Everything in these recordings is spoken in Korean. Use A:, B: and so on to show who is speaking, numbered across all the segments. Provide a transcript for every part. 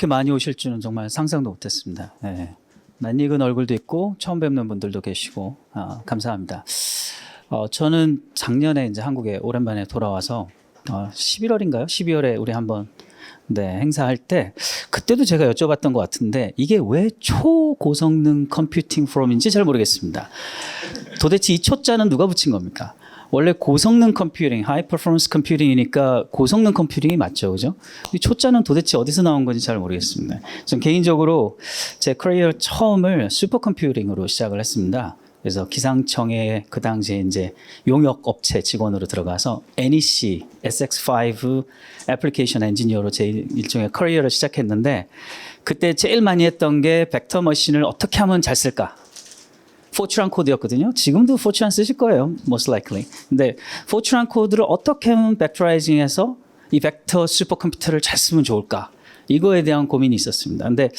A: 이렇게 많이 오실 줄은 정말 상상도 못했습니다. 네. 낯익은 얼굴도 있고 처음 뵙는 분들도 계시고 감사합니다. 저는 작년에 이제 한국에 오랜만에 돌아와서 11월인가요? 12월에 우리 한번 행사할 때 그때도 제가 여쭤봤던 것 같은데 이게 왜 초고성능 컴퓨팅 프롬인지 잘 모르겠습니다. 도대체 이 초자는 누가 붙인 겁니까? 원래 고성능 컴퓨팅, 하이 퍼포먼스 컴퓨팅이니까 고성능 컴퓨팅이 맞죠, 그죠? 이 초자는 도대체 어디서 나온 건지 잘 모르겠습니다. 전 개인적으로 제 커리어 처음을 슈퍼컴퓨팅으로 시작을 했습니다. 그래서 기상청에 그 당시에 이제 용역 업체 직원으로 들어가서 NEC SX5 애플리케이션 엔지니어로 제 일종의 커리어를 시작했는데 그때 제일 많이 했던 게 벡터 머신을 어떻게 하면 잘 쓸까? 포트란 코드였거든요. 지금도 포트란 쓰실 거예요. most likely. 근데 포트란 코드를 어떻게 하면 벡터라이징해서 이 벡터 슈퍼컴퓨터를 잘 쓰면 좋을까? 이거에 대한 고민이 있었습니다. 근데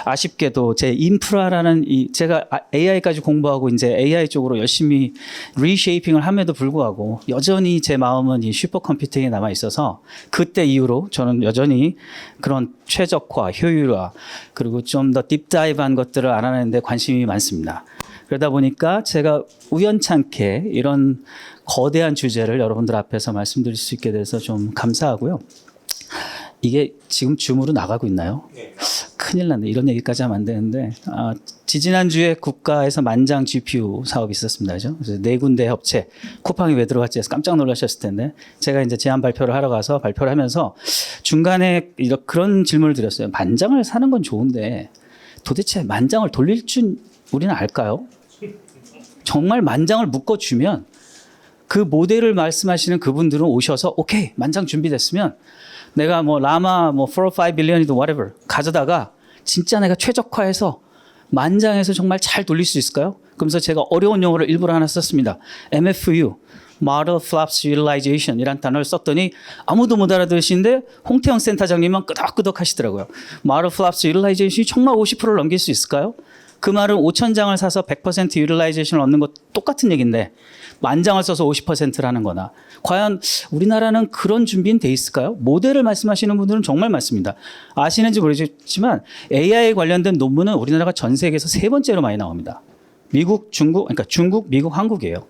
A: 아쉽게도 제 인프라라는 제가 AI까지 공부하고 이제 AI 쪽으로 열심히 리쉐이핑을 함에도 불구하고 여전히 제 마음은 이 슈퍼컴퓨팅에 남아 있어서 그때 이후로 저는 여전히 그런 최적화, 효율화 그리고 좀 더 딥다이브한 것들을 알아내는 데 관심이 많습니다. 그러다 보니까 제가 우연찮게 이런 거대한 주제를 여러분들 앞에서 말씀드릴 수 있게 돼서 좀 감사하고요. 이게 지금 줌으로 나가고 있나요? 큰일 났네. 이런 얘기까지 하면 안 되는데 지지난주에 국가에서 만장 GPU 사업이 있었습니다. 그죠? 그래서 4군데 업체 쿠팡이 왜 들어갔지 해서 깜짝 놀라셨을 텐데 제가 이제 제안 발표를 하러 가서 발표를 하면서 중간에 그런 질문을 드렸어요. 만장을 사는 건 좋은데 도대체 만장을 돌릴 줄 우리는 알까요? 정말 만장을 묶어주면 그 모델을 말씀하시는 그분들은 오셔서 오케이 만장 준비됐으면 내가 뭐 라마 4 or 5 빌리언이든 whatever 가져다가 진짜 내가 최적화해서 만장해서 정말 잘 돌릴 수 있을까요? 그러면서 제가 어려운 용어를 일부러 하나 썼습니다. MFU, Model Flaps Utilization 이란 단어를 썼더니 아무도 못 알아들으시는데 홍태영 센터장님만 끄덕끄덕 하시더라고요. Model Flaps Utilization이 정말 50%를 넘길 수 있을까요? 그 말은 5,000장을 사서 100% 유틸라이제이션을 얻는 것 똑같은 얘기인데 10,000장을 써서 50%라는 거나 과연 우리나라는 그런 준비는 돼 있을까요? 모델을 말씀하시는 분들은 정말 많습니다. 아시는지 모르겠지만 AI 관련된 논문은 우리나라가 전 세계에서 3번째로 많이 나옵니다. 미국, 중국, 그러니까 중국, 미국, 한국이에요.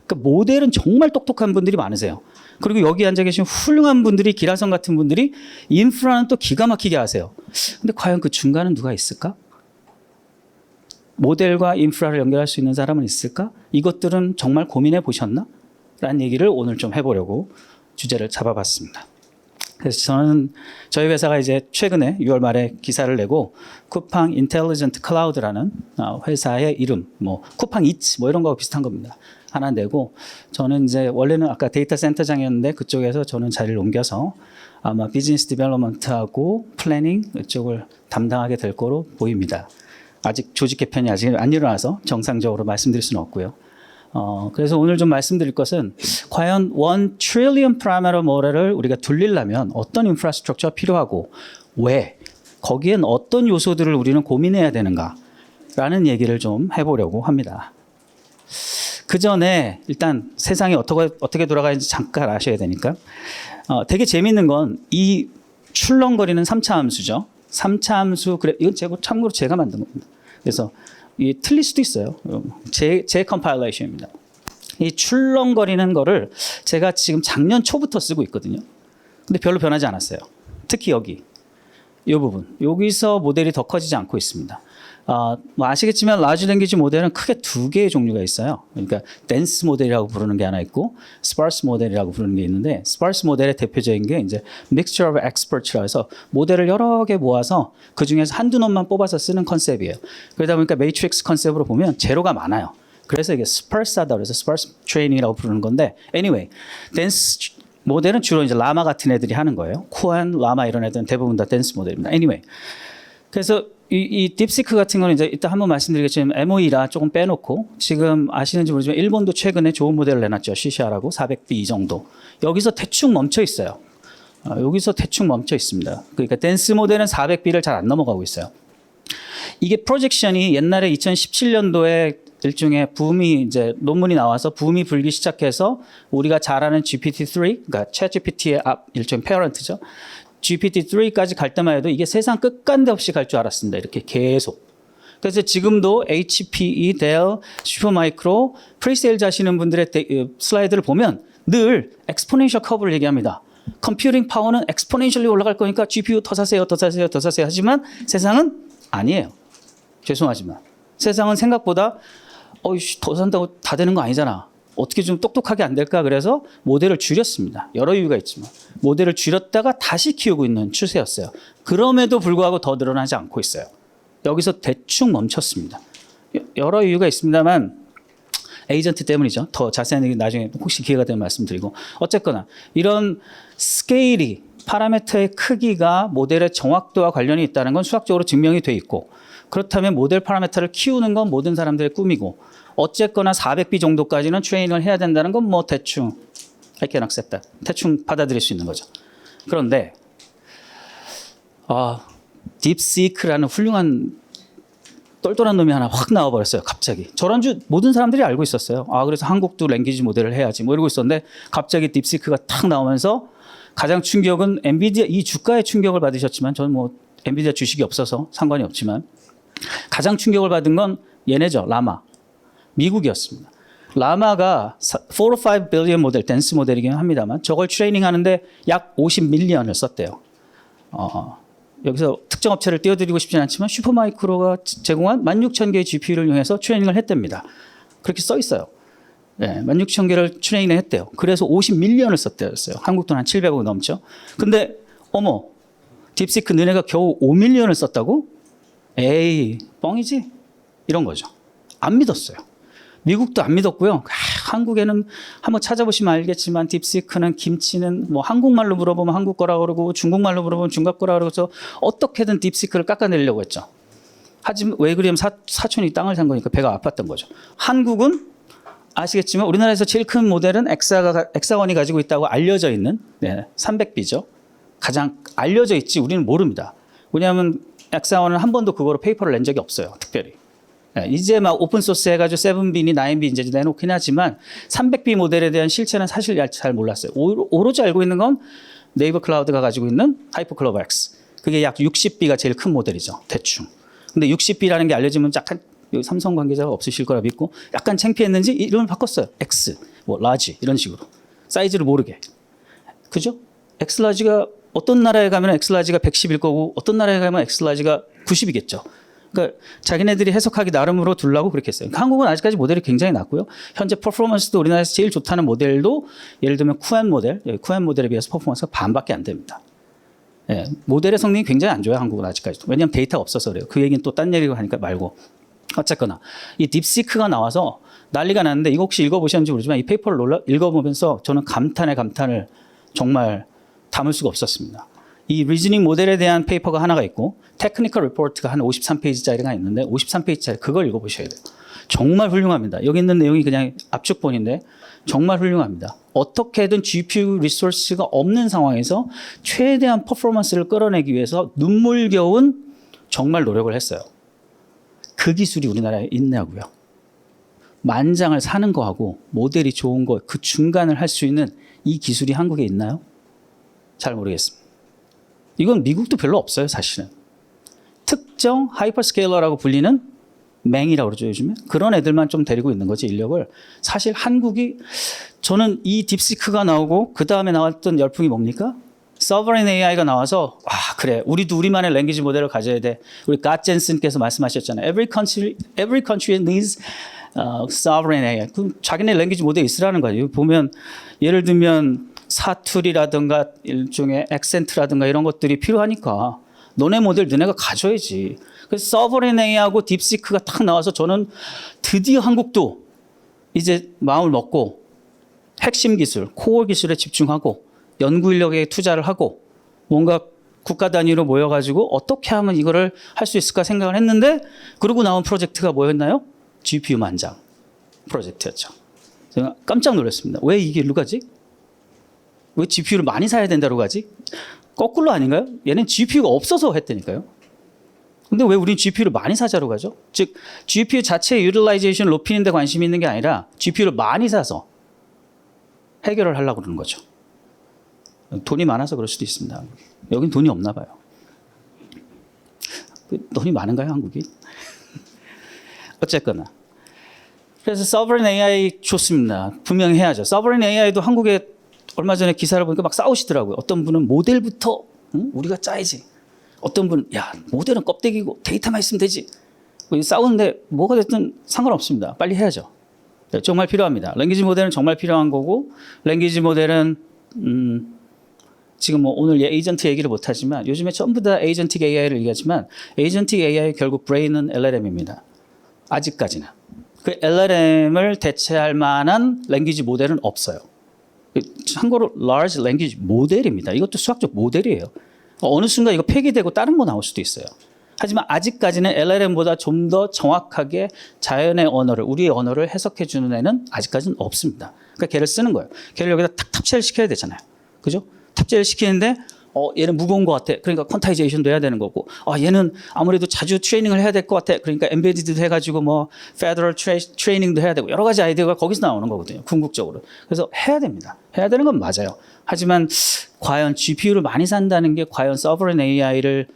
A: 그러니까 모델은 정말 똑똑한 분들이 많으세요. 그리고 여기 앉아 계신 훌륭한 분들이 기라성 같은 분들이 인프라는 또 기가 막히게 하세요. 근데 과연 그 중간은 누가 있을까? 모델과 인프라를 연결할 수 있는 사람은 있을까? 이것들은 정말 고민해 보셨나? 라는 얘기를 오늘 좀 해보려고 주제를 잡아봤습니다. 그래서 저는 저희 회사가 이제 최근에 6월 말에 기사를 내고 쿠팡 인텔리전트 클라우드라는 회사의 이름, 쿠팡 이츠 이런 거하고 비슷한 겁니다. 하나 내고 저는 이제 원래는 아까 데이터 센터장이었는데 그쪽에서 저는 자리를 옮겨서 아마 비즈니스 디벨롭먼트하고 플래닝 이쪽을 담당하게 될 거로 보입니다. 아직 조직 개편이 아직 안 일어나서 정상적으로 말씀드릴 수는 없고요. 그래서 오늘 좀 말씀드릴 것은 과연 1 trillion parameter model을 우리가 돌리려면 어떤 인프라스트럭처가 필요하고 왜 거기엔 어떤 요소들을 우리는 고민해야 되는가라는 얘기를 좀 해보려고 합니다. 그 전에 일단 세상이 어떻게 돌아가는지 잠깐 아셔야 되니까 되게 재밌는 건 이 출렁거리는 3차 함수죠. 3차 함수, 이건 참고로 제가 만든 겁니다. 그래서 이 틀릴 수도 있어요. 제 컴파일레이션입니다. 이 출렁거리는 거를 제가 지금 작년 초부터 쓰고 있거든요. 근데 별로 변하지 않았어요. 특히 여기, 이 부분. 여기서 모델이 더 커지지 않고 있습니다. 아시겠지만 라지 랭귀지 모델은 크게 2개의 종류가 있어요. 그러니까 덴스 모델이라고 부르는 게 하나 있고 스파르스 모델이라고 부르는 게 있는데 스파르스 모델의 대표적인 게 이제 mixture of experts라고 해서 모델을 여러 개 모아서 그 중에서 한두 놈만 뽑아서 쓰는 컨셉이에요. 그러다 보니까 매트릭스 컨셉으로 보면 제로가 많아요. 그래서 이게 스파르스하다 그래서 스파르스 트레이닝이라고 부르는 건데 anyway 덴스 모델은 주로 이제 라마 같은 애들이 하는 거예요. 쿠안, 라마 이런 애들은 대부분 다 덴스 모델입니다. anyway 그래서 이 딥시크 같은 거는 이제 이따 한번 말씀드리겠지만 MOE라 조금 빼놓고 지금 아시는지 모르지만 일본도 최근에 좋은 모델을 내놨죠. CCR하고 400B 이 정도. 여기서 대충 멈춰 있어요. 여기서 대충 멈춰 있습니다. 그러니까 댄스 모델은 400B를 잘 안 넘어가고 있어요. 이게 프로젝션이 옛날에 2017년도에 일종의 붐이 이제 논문이 나와서 붐이 불기 시작해서 우리가 잘 아는 GPT-3, 그러니까 챗GPT의 일종의 페어런트죠. GPT-3까지 갈 때만 해도 이게 세상 끝간데 없이 갈 줄 알았습니다. 이렇게 계속. 그래서 지금도 HPE, 델, 슈퍼마이크로, 프리세일즈 하시는 분들의 슬라이드를 보면 늘 엑스포넨셜 커브를 얘기합니다. 컴퓨팅 파워는 엑스포넨셜리 올라갈 거니까 GPU 더 사세요, 더 사세요, 더 사세요 하지만 세상은 아니에요. 죄송하지만. 세상은 생각보다 더 산다고 다 되는 거 아니잖아. 어떻게 좀 똑똑하게 안 될까? 그래서 모델을 줄였습니다. 여러 이유가 있지만. 모델을 줄였다가 다시 키우고 있는 추세였어요. 그럼에도 불구하고 더 늘어나지 않고 있어요. 여기서 대충 멈췄습니다. 여러 이유가 있습니다만 에이전트 때문이죠. 더 자세한 얘기 나중에 혹시 기회가 되면 말씀드리고. 어쨌거나 이런 스케일이 파라미터의 크기가 모델의 정확도와 관련이 있다는 건 수학적으로 증명이 돼 있고 그렇다면 모델 파라미터를 키우는 건 모든 사람들의 꿈이고 어쨌거나 400B 정도까지는 트레이닝을 해야 된다는 건 뭐 대충 I can accept that. 대충 받아들일 수 있는 거죠. 그런데 딥시크라는 훌륭한 똘똘한 놈이 하나 확 나와버렸어요. 갑자기. 저런 줄 모든 사람들이 알고 있었어요. 그래서 한국도 랭귀지 모델을 해야지 뭐 이러고 있었는데 갑자기 딥시크가 탁 나오면서 가장 충격은 엔비디아 이 주가에 충격을 받으셨지만 저는 뭐 엔비디아 주식이 없어서 상관이 없지만 가장 충격을 받은 건 얘네죠. 라마. 미국이었습니다. 라마가 4 or 5 billion 모델, 댄스 모델이긴 합니다만 저걸 트레이닝 하는데 약 50밀리언을 썼대요. 여기서 특정 업체를 띄워드리고 싶진 않지만 슈퍼마이크로가 제공한 16,000개의 GPU를 이용해서 트레이닝을 했답니다. 그렇게 써 있어요. 네, 16,000개를 트레이닝을 했대요. 그래서 50밀리언을 썼대요. 한국 돈 한 700억 넘죠. 근데 어머 딥시크 너네가 겨우 5밀리언을 썼다고? 에이 뻥이지? 이런 거죠. 안 믿었어요. 미국도 안 믿었고요. 한국에는 한번 찾아보시면 알겠지만 딥시크는 김치는 뭐 한국말로 물어보면 한국 거라고 그러고 중국말로 물어보면 중국 거라고 그러고서 어떻게든 딥시크를 깎아내려고 했죠. 하지만 왜 그러냐면 사촌이 땅을 산 거니까 배가 아팠던 거죠. 한국은 아시겠지만 우리나라에서 제일 큰 모델은 엑사원이 가지고 있다고 알려져 있는 300B죠. 가장 알려져 있지 우리는 모릅니다. 왜냐하면 엑사원은 한 번도 그거로 페이퍼를 낸 적이 없어요. 특별히. 이제 막 오픈소스 해가지고 7B니 9B 이제 내놓긴 하지만 300B 모델에 대한 실체는 사실 잘 몰랐어요. 오로지 알고 있는 건 네이버 클라우드가 가지고 있는 하이퍼클로버 X. 그게 약 60B가 제일 큰 모델이죠. 대충. 근데 60B라는 게 알려지면 약간 여기 삼성 관계자가 없으실 거라 믿고 약간 창피했는지 이름을 바꿨어요. X, 뭐 라지 이런 식으로. 사이즈를 모르게. 그죠? X 라지가 어떤 나라에 가면 X 라지가 110일 거고 어떤 나라에 가면 X 라지가 90이겠죠. 그러니까 자기네들이 해석하기 나름으로 두려고 그렇게 했어요. 그러니까 한국은 아직까지 모델이 굉장히 낮고요. 현재 퍼포먼스도 우리나라에서 제일 좋다는 모델도 예를 들면 쿠엔 모델에 비해서 퍼포먼스가 반밖에 안 됩니다. 예, 모델의 성능이 굉장히 안 좋아요. 한국은 아직까지도. 왜냐하면 데이터가 없어서 그래요. 그 얘기는 또 딴 얘기고 하니까 말고. 어쨌거나 이 딥시크가 나와서 난리가 났는데 이거 혹시 읽어보셨는지 모르지만 이 페이퍼를 읽어보면서 저는 감탄을 정말 담을 수가 없었습니다. 이 리즈닝 모델에 대한 페이퍼가 하나가 있고 테크니컬 리포트가 한 53페이지짜리가 있는데 53페이지짜리 그걸 읽어보셔야 돼요. 정말 훌륭합니다. 여기 있는 내용이 그냥 압축본인데 정말 훌륭합니다. 어떻게든 GPU 리소스가 없는 상황에서 최대한 퍼포먼스를 끌어내기 위해서 눈물겨운 정말 노력을 했어요. 그 기술이 우리나라에 있냐고요. 만장을 사는 거하고 모델이 좋은 거 그 중간을 할 수 있는 이 기술이 한국에 있나요? 잘 모르겠습니다. 이건 미국도 별로 없어요, 사실은. 특정 하이퍼스케일러라고 불리는 맹이라고 그러죠, 요즘에. 그런 애들만 좀 데리고 있는 거지, 인력을. 사실 한국이, 저는 이 딥시크가 나오고 그 다음에 나왔던 열풍이 뭡니까? Sovereign AI가 나와서 그래, 우리도 우리만의 랭귀지 모델을 가져야 돼. 우리 갓 젠슨께서 말씀하셨잖아요. Every country needs sovereign AI. 그럼 자기네 랭귀지 모델 있으라는 거예요. 보면 예를 들면 사투리라든가 일종의 액센트라든가 이런 것들이 필요하니까 너네 모델 너네가 가져야지. 그래서 서버린 AI하고 딥시크가 딱 나와서 저는 드디어 한국도 이제 마음을 먹고 핵심 기술, 코어 기술에 집중하고 연구 인력에 투자를 하고 뭔가 국가 단위로 모여가지고 어떻게 하면 이거를 할 수 있을까 생각을 했는데 그러고 나온 프로젝트가 뭐였나요? GPU 만장 프로젝트였죠. 제가 깜짝 놀랐습니다. 왜 이게 일로 가지? 왜 GPU를 많이 사야 된다고 가지? 거꾸로 아닌가요? 얘는 GPU가 없어서 했다니까요. 근데 왜 우린 GPU를 많이 사자로 가죠? 즉 GPU 자체의 유틸라이제이션을 높이는 데 관심이 있는 게 아니라 GPU를 많이 사서 해결을 하려고 그러는 거죠. 돈이 많아서 그럴 수도 있습니다. 여긴 돈이 없나 봐요. 돈이 많은가요, 한국이? 어쨌거나. 그래서 Sovereign AI 좋습니다. 분명히 해야죠. Sovereign AI도 한국에 얼마 전에 기사를 보니까 막 싸우시더라고요. 어떤 분은 모델부터 우리가 짜야지. 어떤 분은 야 모델은 껍데기고 데이터만 있으면 되지. 싸우는데 뭐가 됐든 상관없습니다. 빨리 해야죠. 네, 정말 필요합니다. 랭귀지 모델은 정말 필요한 거고 랭귀지 모델은 지금 뭐 오늘 에이전트 얘기를 못하지만 요즘에 전부 다 에이전틱 AI를 얘기하지만 에이전틱 AI 결국 브레인은 LLM입니다. 아직까지는. 그 LLM을 대체할 만한 랭귀지 모델은 없어요. 참고로 large language 모델입니다. 이것도 수학적 모델이에요. 어느 순간 이거 폐기되고 다른 거 나올 수도 있어요. 하지만 아직까지는 LLM보다 좀 더 정확하게 자연의 언어를 우리의 언어를 해석해 주는 애는 아직까지는 없습니다. 그러니까 걔를 쓰는 거예요. 걔를 여기다 탁 탑재를 시켜야 되잖아요. 그죠? 탑재를 시키는데 얘는 무거운 것 같아. 그러니까 퀀타이제이션도 해야 되는 거고 얘는 아무래도 자주 트레이닝을 해야 될 것 같아. 그러니까 엠베디드 해가지고 뭐 페더럴 트레이닝도 해야 되고 여러 가지 아이디어가 거기서 나오는 거거든요. 궁극적으로. 그래서 해야 됩니다. 해야 되는 건 맞아요. 하지만 과연 GPU를 많이 산다는 게 과연 서버린 AI를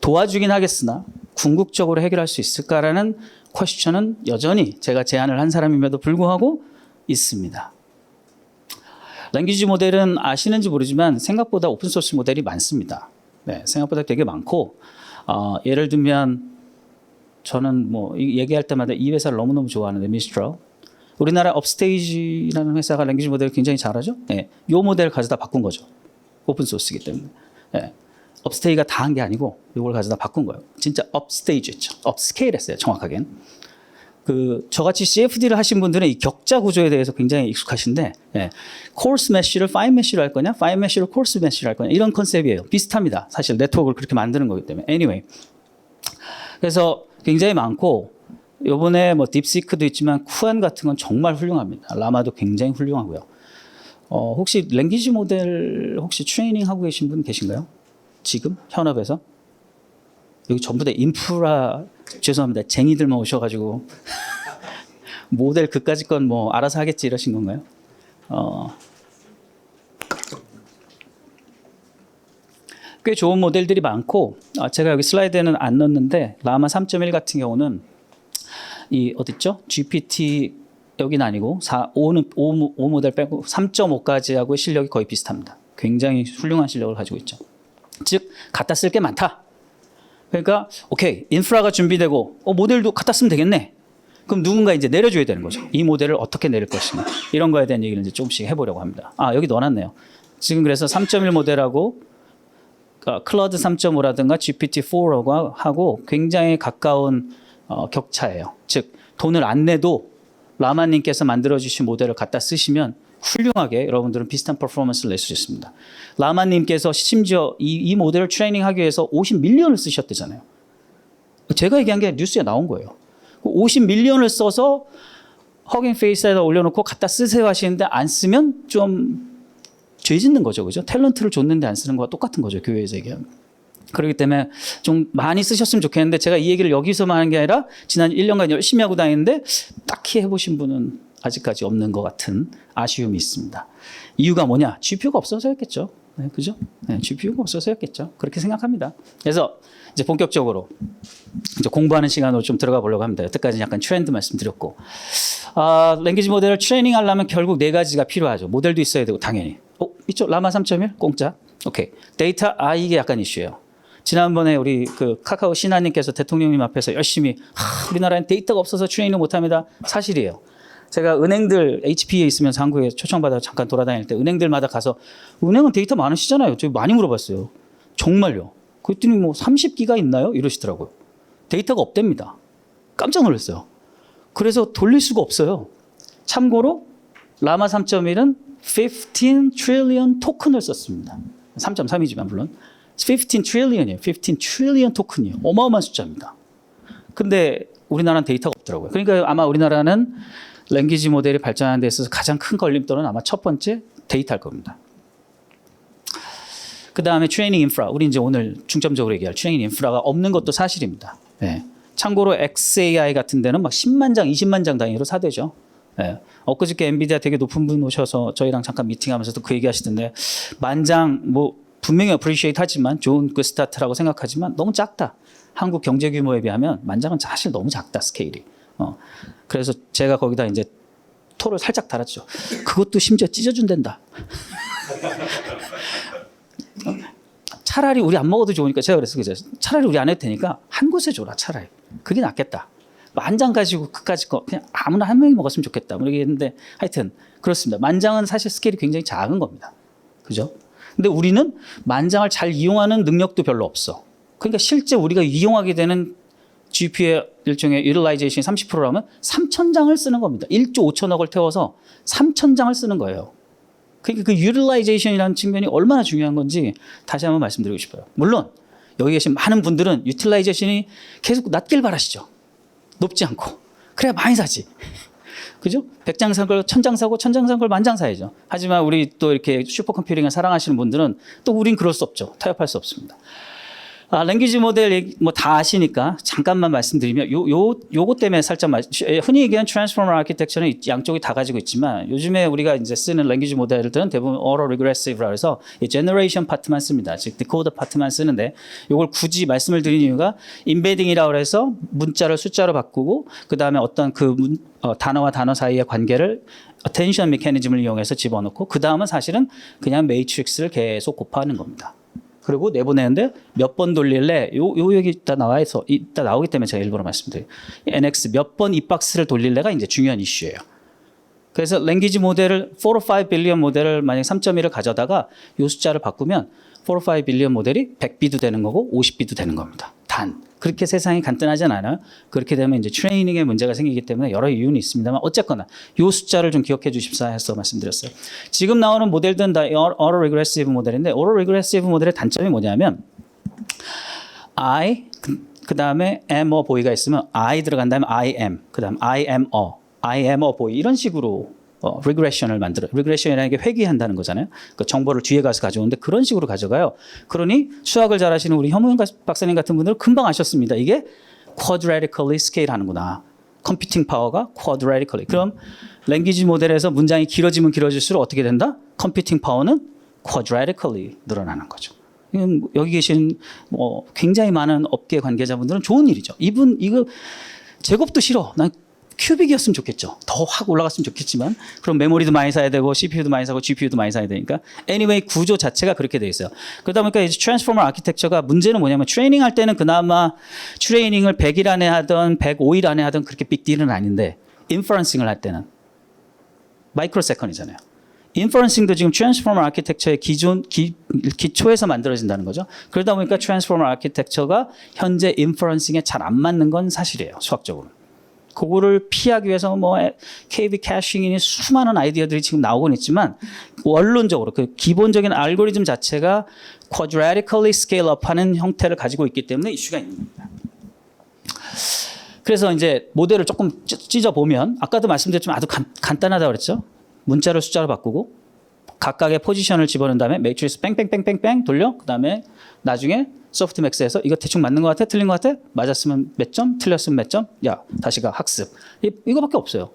A: 도와주긴 하겠으나 궁극적으로 해결할 수 있을까라는 퀘스천은 여전히 제가 제안을 한 사람임에도 불구하고 있습니다. 랭귀지 모델은 아시는지 모르지만 생각보다 오픈소스 모델이 많습니다. 네, 생각보다 되게 많고 예를 들면 저는 뭐 얘기할 때마다 이 회사를 너무너무 좋아하는데 미스트럴 우리나라 업스테이지라는 회사가 랭귀지 모델을 굉장히 잘하죠. 네, 이 모델을 가져다 바꾼 거죠. 오픈소스이기 때문에. 네, 업스테이가 다 한 게 아니고 이걸 가져다 바꾼 거예요. 진짜 업스테이지였죠. 업스케일 했어요. 정확하게는. 저같이 CFD를 하신 분들은 이 격자 구조에 대해서 굉장히 익숙하신데, 코어스 메쉬를 파인 메쉬로 할 거냐, 파인 메쉬를 코어스 메쉬로 할 거냐, 이런 컨셉이에요. 비슷합니다. 사실 네트워크를 그렇게 만드는 거기 때문에. Anyway. 그래서 굉장히 많고, 요번에 뭐 딥시크도 있지만 쿠안 같은 건 정말 훌륭합니다. 라마도 굉장히 훌륭하고요. 혹시 랭귀지 모델 혹시 트레이닝 하고 계신 분 계신가요? 지금 현업에서? 여기 전부 다 인프라 죄송합니다. 쟁이들만 오셔가지고 모델 그까짓 건 뭐 알아서 하겠지 이러신 건가요? 꽤 좋은 모델들이 많고 제가 여기 슬라이드에는 안 넣었는데 라마 3.1 같은 경우는 이 어딨죠? GPT 여기는 아니고 5 모델 빼고 3.5까지 하고 실력이 거의 비슷합니다. 굉장히 훌륭한 실력을 가지고 있죠. 즉 갖다 쓸 게 많다. 그러니까 오케이 인프라가 준비되고 모델도 갖다 쓰면 되겠네. 그럼 누군가 이제 내려줘야 되는 거죠. 이 모델을 어떻게 내릴 것인가 이런 거에 대한 얘기를 이제 조금씩 해보려고 합니다. 여기 넣어놨네요. 지금 그래서 3.1 모델하고 클러드 3.5라든가 GPT-4하고 굉장히 가까운 격차예요. 즉 돈을 안 내도 라마님께서 만들어주신 모델을 갖다 쓰시면 훌륭하게 여러분들은 비슷한 퍼포먼스를 낼 수 있습니다. 라마님께서 심지어 이 모델을 트레이닝하기 위해서 50밀리언을 쓰셨대잖아요. 제가 얘기한 게 뉴스에 나온 거예요. 50밀리언을 써서 허깅 페이스에다 올려놓고 갖다 쓰세요 하시는데 안 쓰면 좀 죄 짓는 거죠. 그죠? 탤런트를 줬는데 안 쓰는 거와 똑같은 거죠. 교회에서 얘기하면. 그렇기 때문에 좀 많이 쓰셨으면 좋겠는데 제가 이 얘기를 여기서만 하는 게 아니라 지난 1년간 열심히 하고 다니는데 딱히 해보신 분은 아직까지 없는 것 같은 아쉬움이 있습니다. 이유가 뭐냐? GPU가 없어서였겠죠. 네, 그죠? 네, GPU가 없어서였겠죠. 그렇게 생각합니다. 그래서 이제 본격적으로 이제 공부하는 시간으로 좀 들어가 보려고 합니다. 여태까지 약간 트렌드 말씀드렸고, 랭귀지 모델을 트레이닝 하려면 결국 네 가지가 필요하죠. 모델도 있어야 되고 당연히. 이쪽 라마 3.1 공짜. 오케이. 데이터 이게 약간 이슈예요. 지난번에 우리 카카오 신하님께서 대통령님 앞에서 열심히 우리나라엔 데이터가 없어서 트레이닝 못합니다. 사실이에요. 제가 은행들 HP에 있으면서 한국에 초청받아 잠깐 돌아다닐 때 은행들마다 가서 은행은 데이터 많으시잖아요. 저 많이 물어봤어요. 정말요. 그랬더니 뭐 30기가 있나요? 이러시더라고요. 데이터가 없답니다. 깜짝 놀랐어요. 그래서 돌릴 수가 없어요. 참고로 라마 3.1은 15 trillion 토큰을 썼습니다. 3.3이지만 물론 15 trillion이에요. 15 trillion 토큰이에요. 어마어마한 숫자입니다. 근데 우리나라는 데이터가 없더라고요. 그러니까 아마 우리나라는 랭귀지 모델이 발전하는 데 있어서 가장 큰 걸림돌은 아마 첫 번째 데이터일 겁니다. 그 다음에 트레이닝 인프라. 우리 이제 오늘 중점적으로 얘기할 트레이닝 인프라가 없는 것도 사실입니다. 네. 참고로 XAI 같은 데는 막 10만 장, 20만 장 단위로 사대죠. 네. 엊그저께 엔비디아 되게 높은 분 오셔서 저희랑 잠깐 미팅하면서도 그 얘기 하시던데 만장 뭐 분명히 appreciate 하지만 좋은 그 스타트라고 생각하지만 너무 작다. 한국 경제 규모에 비하면 만장은 사실 너무 작다 스케일이. 그래서 제가 거기다 이제 토를 살짝 달았죠. 그것도 심지어 찢어준댄다. 차라리 우리 안 먹어도 좋으니까 제가 그랬어요. 차라리 우리 안 해도 되니까 한 곳에 줘라 차라리. 그게 낫겠다. 만장 가지고 그까지 거 그냥 아무나 한 명이 먹었으면 좋겠다. 뭐 이렇게 하여튼 그렇습니다. 만장은 사실 스케일이 굉장히 작은 겁니다. 그죠? 근데 우리는 만장을 잘 이용하는 능력도 별로 없어. 그러니까 실제 우리가 이용하게 되는 GPU의 일종의 유틸라이제이션이 30%라면 3,000장을 쓰는 겁니다. 1조 5천억을 태워서 3,000장을 쓰는 거예요. 그러니까 그 유틸라이제이션이라는 측면이 얼마나 중요한 건지 다시 한번 말씀드리고 싶어요. 물론 여기 계신 많은 분들은 유틸라이제이션이 계속 낮길 바라시죠. 높지 않고. 그래야 많이 사지. 그죠? 100장 산 걸 1000장 사고 1000장 산 걸 만장 사야죠. 하지만 우리 또 이렇게 슈퍼컴퓨팅을 사랑하시는 분들은 또 우린 그럴 수 없죠. 타협할 수 없습니다. 랭귀지 모델 뭐 다 아시니까 잠깐만 말씀드리면 요것 때문에 살짝 흔히 얘기하는 트랜스포머 아키텍처는 양쪽이 다 가지고 있지만 요즘에 우리가 이제 쓰는 랭귀지 모델들은 대부분 auto regressive라 해서 이 제너레이션 파트만 씁니다. 즉 디코더 파트만 쓰는데 요걸 굳이 말씀을 드린 이유가 임베딩이라고 해서 문자를 숫자로 바꾸고 그다음에 어떤 단어와 단어 사이의 관계를 attention 메커니즘을 이용해서 집어넣고 그다음은 사실은 그냥 매트릭스를 계속 곱하는 겁니다. 그리고 내보내는데 몇 번 돌릴래? 요 얘기 이따 나오기 때문에 제가 일부러 말씀드려요. NX 몇 번 이 박스를 돌릴래가 이제 중요한 이슈예요. 그래서 랭귀지 모델을 4 or 5 빌리언 모델을 만약 3.1을 가져다가 요 숫자를 바꾸면 4 or 5 빌리언 모델이 100비도 되는 거고 50비도 되는 겁니다. 단 그렇게 세상이 간단하진 않아요. 그렇게 되면 이제 트레이닝에 문제가 생기기 때문에 여러 이유는 있습니다만 어쨌거나 요 숫자를 좀 기억해 주십사 해서 말씀드렸어요. 지금 나오는 모델들은 다 auto regressive 모델인데 auto regressive 모델의 단점이 뭐냐면 I 그다음에 am or boy가 있으면 I 들어간 다음에 I am 그다음 I am a boy 이런 식으로 리그레션을 만들어요. 리그레션이라는 게 회귀한다는 거잖아요. 그 정보를 뒤에 가서 가져오는데 그런 식으로 가져가요. 그러니 수학을 잘하시는 우리 혐오현 박사님 같은 분들은 금방 아셨습니다. 이게 quadratically scale 하는구나. 컴퓨팅 파워가 quadratically. 그럼 랭귀지 모델에서 문장이 길어지면 길어질수록 어떻게 된다? 컴퓨팅 파워는 quadratically 늘어나는 거죠. 여기 계신 굉장히 많은 업계 관계자분들은 좋은 일이죠. 이거 제곱도 싫어. 난 큐빅이었으면 좋겠죠. 더 확 올라갔으면 좋겠지만 그럼 메모리도 많이 사야 되고 CPU도 많이 사고 GPU도 많이 사야 되니까 anyway 구조 자체가 그렇게 돼 있어요. 그러다 보니까 이제 트랜스포머 아키텍처가 문제는 뭐냐면 트레이닝 할 때는 그나마 트레이닝을 100일 안에 하든 105일 안에 하든 그렇게 빅딜은 아닌데 인퍼런싱을 할 때는 마이크로 세컨이잖아요. 인퍼런싱도 지금 트랜스포머 아키텍처의 기초에서 만들어진다는 거죠. 그러다 보니까 트랜스포머 아키텍처가 현재 인퍼런싱에 잘 안 맞는 건 사실이에요. 수학적으로. 그거를 피하기 위해서 뭐 KB 캐싱이니 수많은 아이디어들이 지금 나오곤 있지만 원론적으로 그 기본적인 알고리즘 자체가 quadratically scale up 하는 형태를 가지고 있기 때문에 이슈가 있는 겁니다. 그래서 이제 모델을 조금 찢어보면 아까도 말씀드렸지만 아주 간단하다고 그랬죠. 문자를 숫자로 바꾸고 각각의 포지션을 집어넣은 다음에 매트릭스 뺑뺑뺑뺑뺑 돌려 그다음에 나중에 소프트맥스에서 이거 대충 맞는 것 같아? 틀린 것 같아? 맞았으면 몇 점? 틀렸으면 몇 점? 야, 다시 가 학습. 이거밖에 없어요.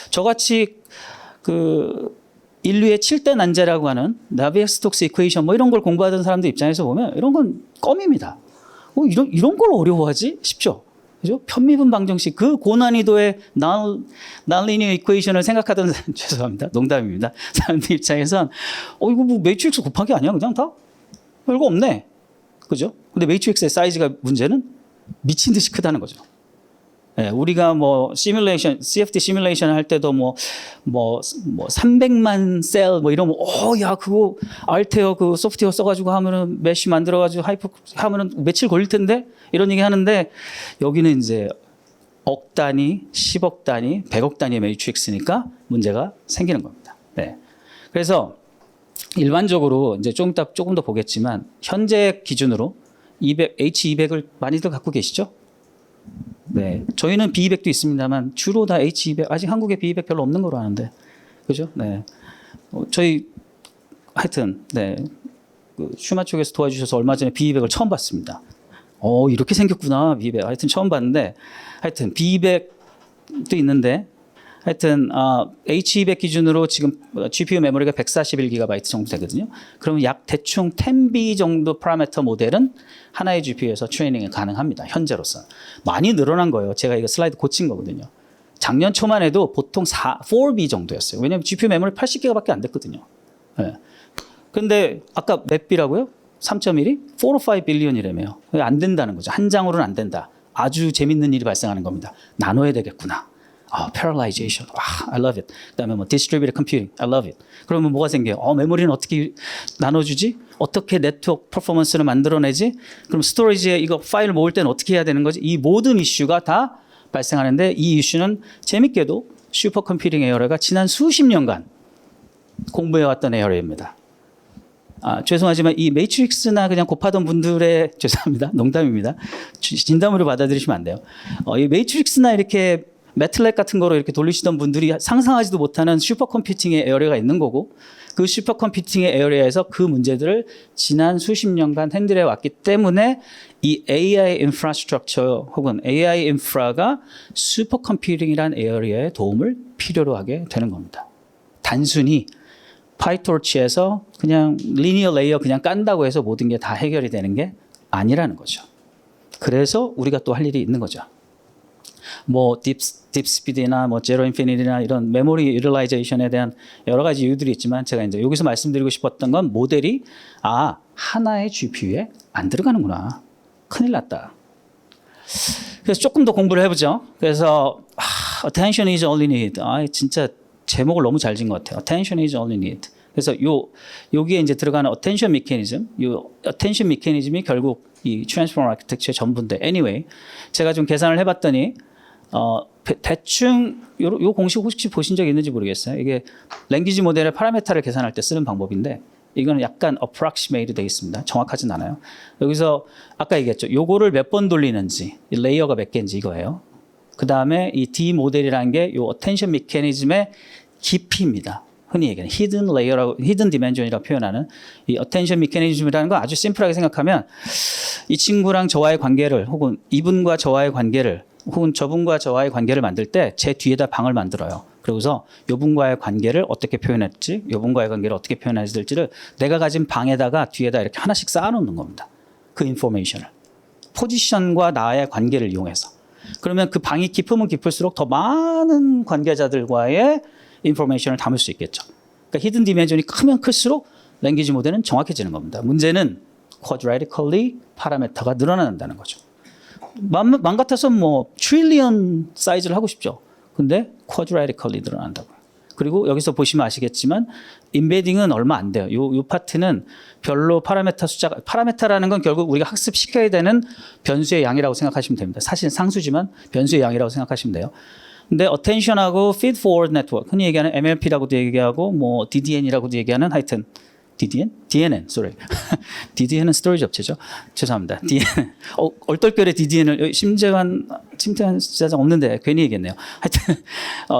A: 저같이 그 인류의 7대 난제라고 하는 나비에스톡스 이퀘이션 뭐 이런 걸 공부하던 사람들 입장에서 보면 이런 건 껌입니다. 이런 걸 어려워하지? 싶죠. 그죠? 편미분 방정식 그 고난이도의 non-linear equation을 생각하던 죄송합니다. 농담입니다. 사람들 입장에선 이거 뭐 매트릭스 곱하기 아니야? 그냥 다? 별거 없네. 그죠? 근데 매트릭스의 사이즈가 문제는 미친 듯이 크다는 거죠. 예, 우리가 뭐 시뮬레이션, CFD 시뮬레이션 할 때도 뭐 300만 셀 뭐 이러면 야 그거 알테어 그 소프트웨어 써가지고 하면은 메쉬 만들어가지고 하이퍼 하면은 며칠 걸릴 텐데 이런 얘기 하는데 여기는 이제 억 단위, 10억 단위, 100억 단위의 매트릭스니까 문제가 생기는 겁니다. 네. 그래서 일반적으로 이제 조금 더 보겠지만 현재 기준으로 H200을 많이들 갖고 계시죠? 네. 저희는 B200도 있습니다만 주로 다 H200 아직 한국에 B200 별로 없는 거로 아는데. 그죠? 네. 저희 하여튼 네. 그 슈마 쪽에서 도와주셔서 얼마 전에 B200을 처음 봤습니다. 이렇게 생겼구나. B200. 하여튼 처음 봤는데 하여튼 B200도 있는데 하여튼 H200 기준으로 지금 GPU 메모리가 141GB 정도 되거든요. 그러면 약 대충 10B 정도 파라미터 모델은 하나의 GPU에서 트레이닝이 가능합니다. 현재로서. 많이 늘어난 거예요. 제가 이거 슬라이드 고친 거거든요. 작년 초만 해도 보통 4B 정도였어요. 왜냐하면 GPU 메모리 80GB밖에 안 됐거든요. 네. 근데 아까 몇 B라고요? 3.1이 4 to 5 빌리언이라며요. 안 된다는 거죠. 한 장으로는 안 된다. 아주 재밌는 일이 발생하는 겁니다. 나눠야 되겠구나. parallelization. I love it. 그다음에 뭐 distributed computing. I love it. 그러면 뭐가 생겨요? 메모리는 어떻게 나눠주지? 어떻게 네트워크 퍼포먼스를 만들어내지? 그럼 스토리지에 이거 파일 모을 때는 어떻게 해야 되는 거지? 이 모든 이슈가 다 발생하는데 이 이슈는 재밌게도 슈퍼컴퓨팅 에어레가 지난 수십 년간 공부해왔던 에어레입니다. 죄송하지만 이 매트릭스나 그냥 곱하던 분들의 죄송합니다. 농담입니다. 진담으로 받아들이시면 안 돼요. 이 매트릭스나 이렇게 매틀렉 같은 거로 이렇게 돌리시던 분들이 상상하지도 못하는 슈퍼컴퓨팅의 에어리어가 있는 거고 그 슈퍼컴퓨팅의 에어리어에서 그 문제들을 지난 수십 년간 핸들해 왔기 때문에 이 AI 인프라스트럭처 혹은 AI 인프라가 슈퍼컴퓨팅이란 에어리어의 도움을 필요로 하게 되는 겁니다. 단순히 파이토치에서 그냥 리니어 레이어 그냥 깐다고 해서 모든 게 다 해결이 되는 게 아니라는 거죠. 그래서 우리가 또 할 일이 있는 거죠. 뭐 딥스피드나 뭐 제로 인피니티나 이런 메모리 유틸라이제이션에 대한 여러 가지 이유들이 있지만 제가 이제 여기서 말씀드리고 싶었던 건 모델이 하나의 GPU에 안 들어가는구나. 큰일 났다. 그래서 조금 더 공부를 해보죠. 그래서 attention is all you need. 진짜 제목을 너무 잘 지은 것 같아요. Attention is all you need. 그래서 여기에 이제 들어가는 attention mechanism, 요 attention mechanism이 결국 이 transformer architecture의 전부인데, anyway, 제가 좀 계산을 해봤더니 대충 요 공식 혹시 보신 적 있는지 모르겠어요. 이게 랭귀지 모델의 파라미터를 계산할 때 쓰는 방법인데, 이거는 약간 approximate 되어 있습니다. 정확하진 않아요. 여기서 아까 얘기했죠. 요거를 몇 번 돌리는지, 이 레이어가 몇 개인지 이거예요. 그 다음에 이 D 모델이라는 게 요 attention mechanism의 깊이입니다. 흔히 얘기하는 hidden layer라고, hidden dimension이라고 표현하는 이 attention mechanism이라는 거 아주 심플하게 생각하면 이 친구랑 저와의 관계를 혹은 이분과 저와의 관계를 혹은 저분과 저와의 관계를 만들 때 제 뒤에다 방을 만들어요. 그러고서 요분과의 관계를 어떻게 표현할지, 요분과의 관계를 어떻게 표현해야 될지를 내가 가진 방에다가 뒤에다 이렇게 하나씩 쌓아놓는 겁니다. 그 인포메이션을. 포지션과 나의 관계를 이용해서. 그러면 그 방이 깊으면 깊을수록 더 많은 관계자들과의 인포메이션을 담을 수 있겠죠. 그러니까 히든 디멘전이 크면 클수록 랭귀지 모델은 정확해지는 겁니다. 문제는 quadratically 파라미터가 늘어난다는 거죠. 맘 같아서 뭐 트릴리언 사이즈를 하고 싶죠. 근데 quadratically 늘어난다고요. 그리고 여기서 보시면 아시겠지만 임베딩은 얼마 안 돼요. 요 파트는 별로 파라미터 숫자가, 파라미터라는 건 결국 우리가 학습시켜야 되는 변수의 양이라고 생각하시면 됩니다. 사실 상수지만 변수의 양이라고 생각하시면 돼요. 근데 attention하고 feed forward network, 흔히 얘기하는 MLP라고도 얘기하고 뭐 DDN이라고도 얘기하는 하여튼 DDN? DNN, sorry. DDN은 스토리지 업체죠. 죄송합니다. DNN. 얼떨결에 DDN을, 심재환 지사장 없는데 괜히 얘기했네요. 하여튼,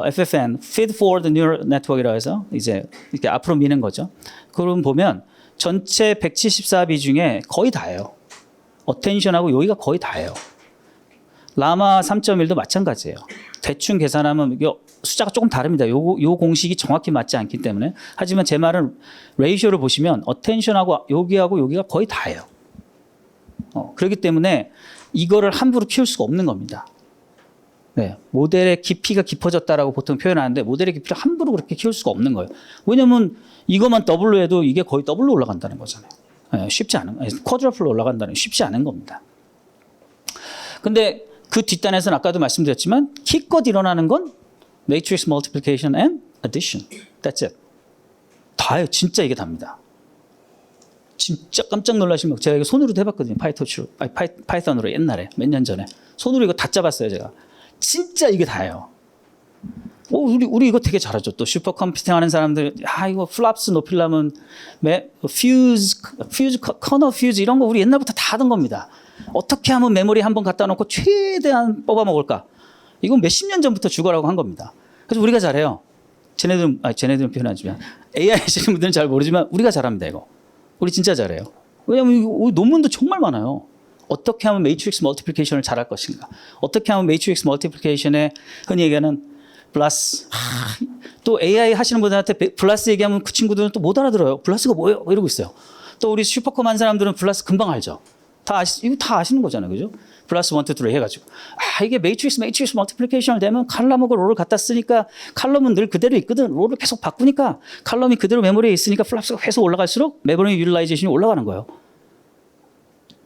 A: FFN, Feed Forward Neural Network이라고 해서 이제 이렇게 앞으로 미는 거죠. 그럼 보면 전체 174B 중에 거의 다예요. Attention하고 여기가 거의 다예요. 라마 3.1도 마찬가지예요. 대충 계산하면 숫자가 조금 다릅니다. 요 공식이 정확히 맞지 않기 때문에. 하지만 제 말은 레이쇼를 보시면 attention하고 여기가 거의 다예요. 그렇기 때문에 이거를 함부로 키울 수가 없는 겁니다. 네, 모델의 깊이가 깊어졌다라고 보통 표현하는데 모델의 깊이를 함부로 그렇게 키울 수가 없는 거예요. 왜냐하면 이것만 더블로 해도 이게 거의 더블로 올라간다는 거잖아요. 네, 쉽지 않은, 쿼드러플로 올라간다는 게 쉽지 않은 겁니다. 근데 그 뒷단에서는 아까도 말씀드렸지만 기껏 일어나는 건 matrix multiplication and addition. That's it. 다예요. 진짜 이게 답니다. 진짜 깜짝 놀라시면 제가 이거 손으로도 해봤거든요. 파이썬으로 옛날에 몇 년 전에 손으로 이거 다 짜봤어요. 제가 진짜 이게 다예요. 우리 이거 되게 잘하죠. 또 슈퍼컴퓨팅 하는 사람들 이거 플랍스 높이려면 커너 퓨즈 이런 거 우리 옛날부터 다 하던 겁니다. 어떻게 하면 메모리 한번 갖다 놓고 최대한 뽑아 먹을까? 이건 몇십 년 전부터 죽어라고 한 겁니다. 그래서 우리가 잘해요. 쟤네들은 표현하지만 AI 하시는 분들은 잘 모르지만 우리가 잘합니다. 이거. 우리 진짜 잘해요. 왜냐하면 논문도 정말 많아요. 어떻게 하면 매트릭스 멀티플리케이션을 잘할 것인가? 어떻게 하면 매트릭스 멀티플리케이션에 흔히 얘기하는 블라스. 또 AI 하시는 분들한테 블라스 얘기하면 그 친구들은 또 못 알아들어요. 블라스가 뭐예요? 이러고 있어요. 또 우리 슈퍼컴 한 사람들은 블라스 금방 알죠. 이거 다 아시는 거잖아요. 그죠? 플러스 1, 2, 3 해가지고. 이게 매트릭스 멀티플리케이션을 되면 칼럼하고 롤을 갖다 쓰니까 칼럼은 늘 그대로 있거든. 롤을 계속 바꾸니까 칼럼이 그대로 메모리에 있으니까 플랍스가 계속 올라갈수록 메모리 유틸라이제이션이 올라가는 거예요.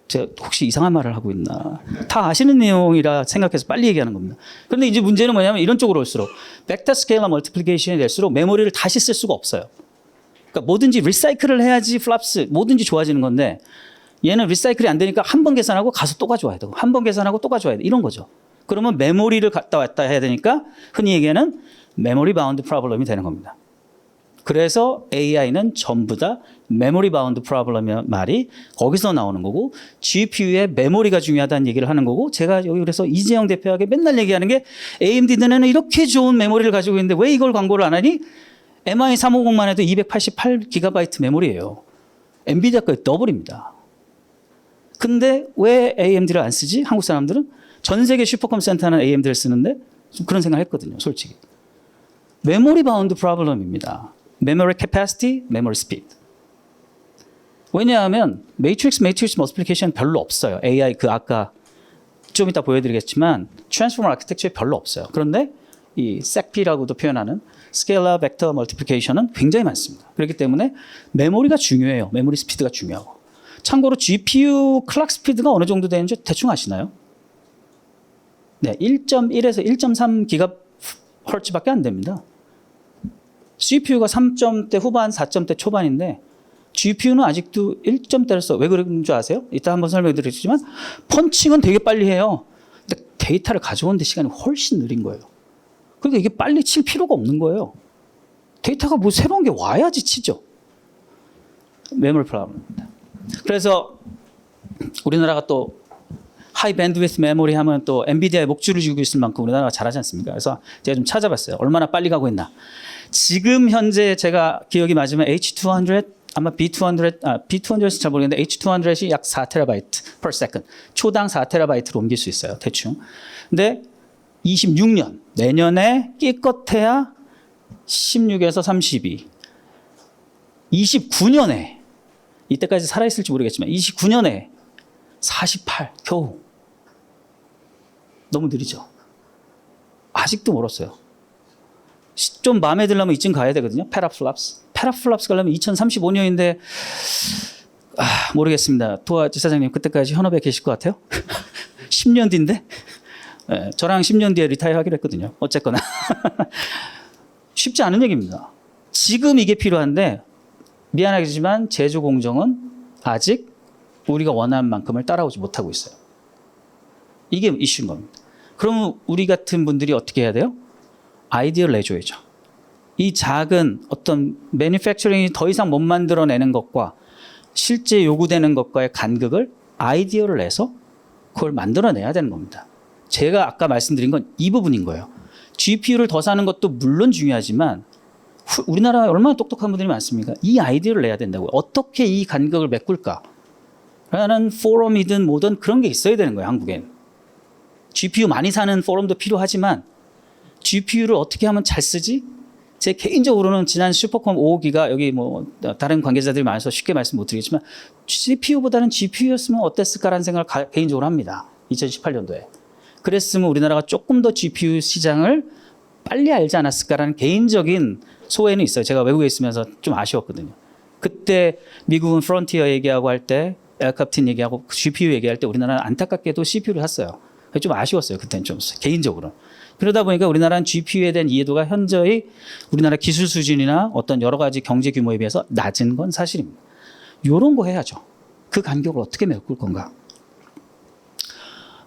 A: 제가 혹시 이상한 말을 하고 있나. 다 아시는 내용이라 생각해서 빨리 얘기하는 겁니다. 그런데 이제 문제는 뭐냐면 이런 쪽으로 올수록 벡터 스케일러 멀티플리케이션이 될수록 메모리를 다시 쓸 수가 없어요. 그러니까 뭐든지 리사이클을 해야지 플랍스 뭐든지 좋아지는 건데 얘는 리사이클이 안 되니까 한 번 계산하고 가서 또 가져와야 되고 한 번 계산하고 또 가져와야 돼. 이런 거죠. 그러면 메모리를 갔다 왔다 해야 되니까 흔히 얘기하는 메모리 바운드 프로블럼이 되는 겁니다. 그래서 AI는 전부 다 메모리 바운드 프로블럼의 말이 거기서 나오는 거고 GPU의 메모리가 중요하다는 얘기를 하는 거고 제가 여기 그래서 이재영 대표에게 맨날 얘기하는 게 AMD는 이렇게 좋은 메모리를 가지고 있는데 왜 이걸 광고를 안 하니? MI350만 해도 288GB 메모리예요. 엔비디아 거의 더블입니다. 근데 왜 AMD를 안 쓰지? 한국 사람들은 전 세계 슈퍼컴 센터는 AMD를 쓰는데 좀 그런 생각을 했거든요. 솔직히. 메모리 바운드 프로블럼입니다. 메모리 캐파시티, 메모리 스피드. 왜냐하면 매트릭스 멀티플리케이션 별로 없어요. AI 아까 좀 이따 보여드리겠지만 트랜스포머 아키텍처에 별로 없어요. 그런데 이 SECP라고도 표현하는 스케일러 벡터 멀티플리케이션은 굉장히 많습니다. 그렇기 때문에 메모리가 중요해요. 메모리 스피드가 중요하고. 참고로 GPU 클락 스피드가 어느 정도 되는지 대충 아시나요? 네, 1.1에서 1.3 GHz밖에 안 됩니다. CPU가 3점대 후반, 4점대 초반인데 GPU는 아직도 1점대로서 왜 그런 줄 아세요? 이따 한번 설명해 드리겠지만 펀칭은 되게 빨리 해요. 근데 데이터를 가져오는데 시간이 훨씬 느린 거예요. 그러니까 이게 빨리 칠 필요가 없는 거예요. 데이터가 뭐 새로운 게 와야지 치죠. 메모리 프로블럼입니다. 그래서 우리나라가 또 하이 밴드위스 메모리 하면 또 엔비디아의 목줄을 쥐고 있을 만큼 우리나라가 잘하지 않습니까? 그래서 제가 좀 찾아봤어요. 얼마나 빨리 가고 있나. 지금 현재 제가 기억이 맞으면 H200 아마 B200에서 잘 모르겠는데 H200이 약 4TB per second. 초당 4TB로 옮길 수 있어요. 대충. 근데 26년 내년에 끼껏해야 16에서 32. 29년에 이때까지 살아있을지 모르겠지만 29년에 48 겨우. 너무 느리죠. 아직도 멀었어요. 좀 마음에 들려면 이쯤 가야 되거든요. 페라플랍스 가려면 2035년인데 모르겠습니다. 도화 지사장님 그때까지 현업에 계실 것 같아요? 10년 뒤인데? 네, 저랑 10년 뒤에 리타이어 하기로 했거든요. 어쨌거나 쉽지 않은 얘기입니다. 지금 이게 필요한데 미안하지만 제조 공정은 아직 우리가 원하는 만큼을 따라오지 못하고 있어요. 이게 이슈인 겁니다. 그러면 우리 같은 분들이 어떻게 해야 돼요? 아이디어를 내줘야죠. 이 작은 어떤 매니팩처링이 더 이상 못 만들어내는 것과 실제 요구되는 것과의 간극을 아이디어를 내서 그걸 만들어내야 되는 겁니다. 제가 아까 말씀드린 건 이 부분인 거예요. GPU를 더 사는 것도 물론 중요하지만 우리나라에 얼마나 똑똑한 분들이 많습니까? 이 아이디어를 내야 된다고요. 어떻게 이 간극을 메꿀까? 라는 포럼이든 뭐든 그런 게 있어야 되는 거예요. 한국엔. GPU 많이 사는 포럼도 필요하지만 GPU를 어떻게 하면 잘 쓰지? 제 개인적으로는 지난 슈퍼컴 5호기가 여기 뭐 다른 관계자들이 많아서 쉽게 말씀 못 드리겠지만 CPU보다는 GPU였으면 어땠을까라는 생각을 개인적으로 합니다. 2018년도에. 그랬으면 우리나라가 조금 더 GPU 시장을 빨리 알지 않았을까라는 개인적인 소회는 있어요. 제가 외국에 있으면서 좀 아쉬웠거든요. 그때 미국은 프론티어 얘기하고 할 때 에어캡틴 얘기하고 GPU 얘기할 때 우리나라는 안타깝게도 CPU를 샀어요. 좀 아쉬웠어요. 그때는 좀 개인적으로. 그러다 보니까 우리나라는 GPU에 대한 이해도가 현저히 우리나라 기술 수준이나 어떤 여러 가지 경제 규모에 비해서 낮은 건 사실입니다. 이런 거 해야죠. 그 간격을 어떻게 메꿀 건가.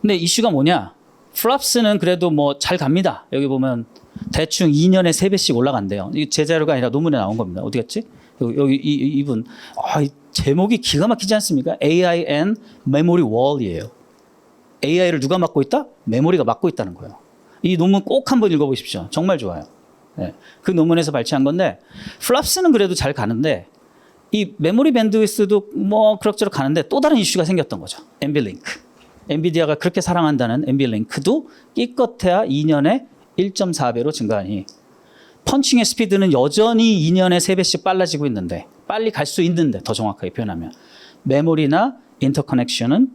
A: 근데 이슈가 뭐냐. 플랍스는 그래도 뭐 잘 갑니다. 여기 보면 대충 2년에 3배씩 올라간대요. 이게 제 자료가 아니라 논문에 나온 겁니다. 어디 갔지? 여기 이분. 이 제목이 기가 막히지 않습니까? AI and Memory Wall이에요. AI를 누가 맡고 있다? 메모리가 맡고 있다는 거예요. 이 논문 꼭 한번 읽어보십시오. 정말 좋아요. 네. 그 논문에서 발췌한 건데 플랍스는 그래도 잘 가는데 이 메모리 밴드위스도 뭐 그럭저럭 가는데 또 다른 이슈가 생겼던 거죠. 엔비링크. 엔비디아가 그렇게 사랑한다는 엔비링크도 끼껏해야 2년에 1.4배로 증가하니 펀칭의 스피드는 여전히 2년에 3배씩 빨라지고 있는데 빨리 갈 수 있는데 더 정확하게 표현하면 메모리나 인터커넥션은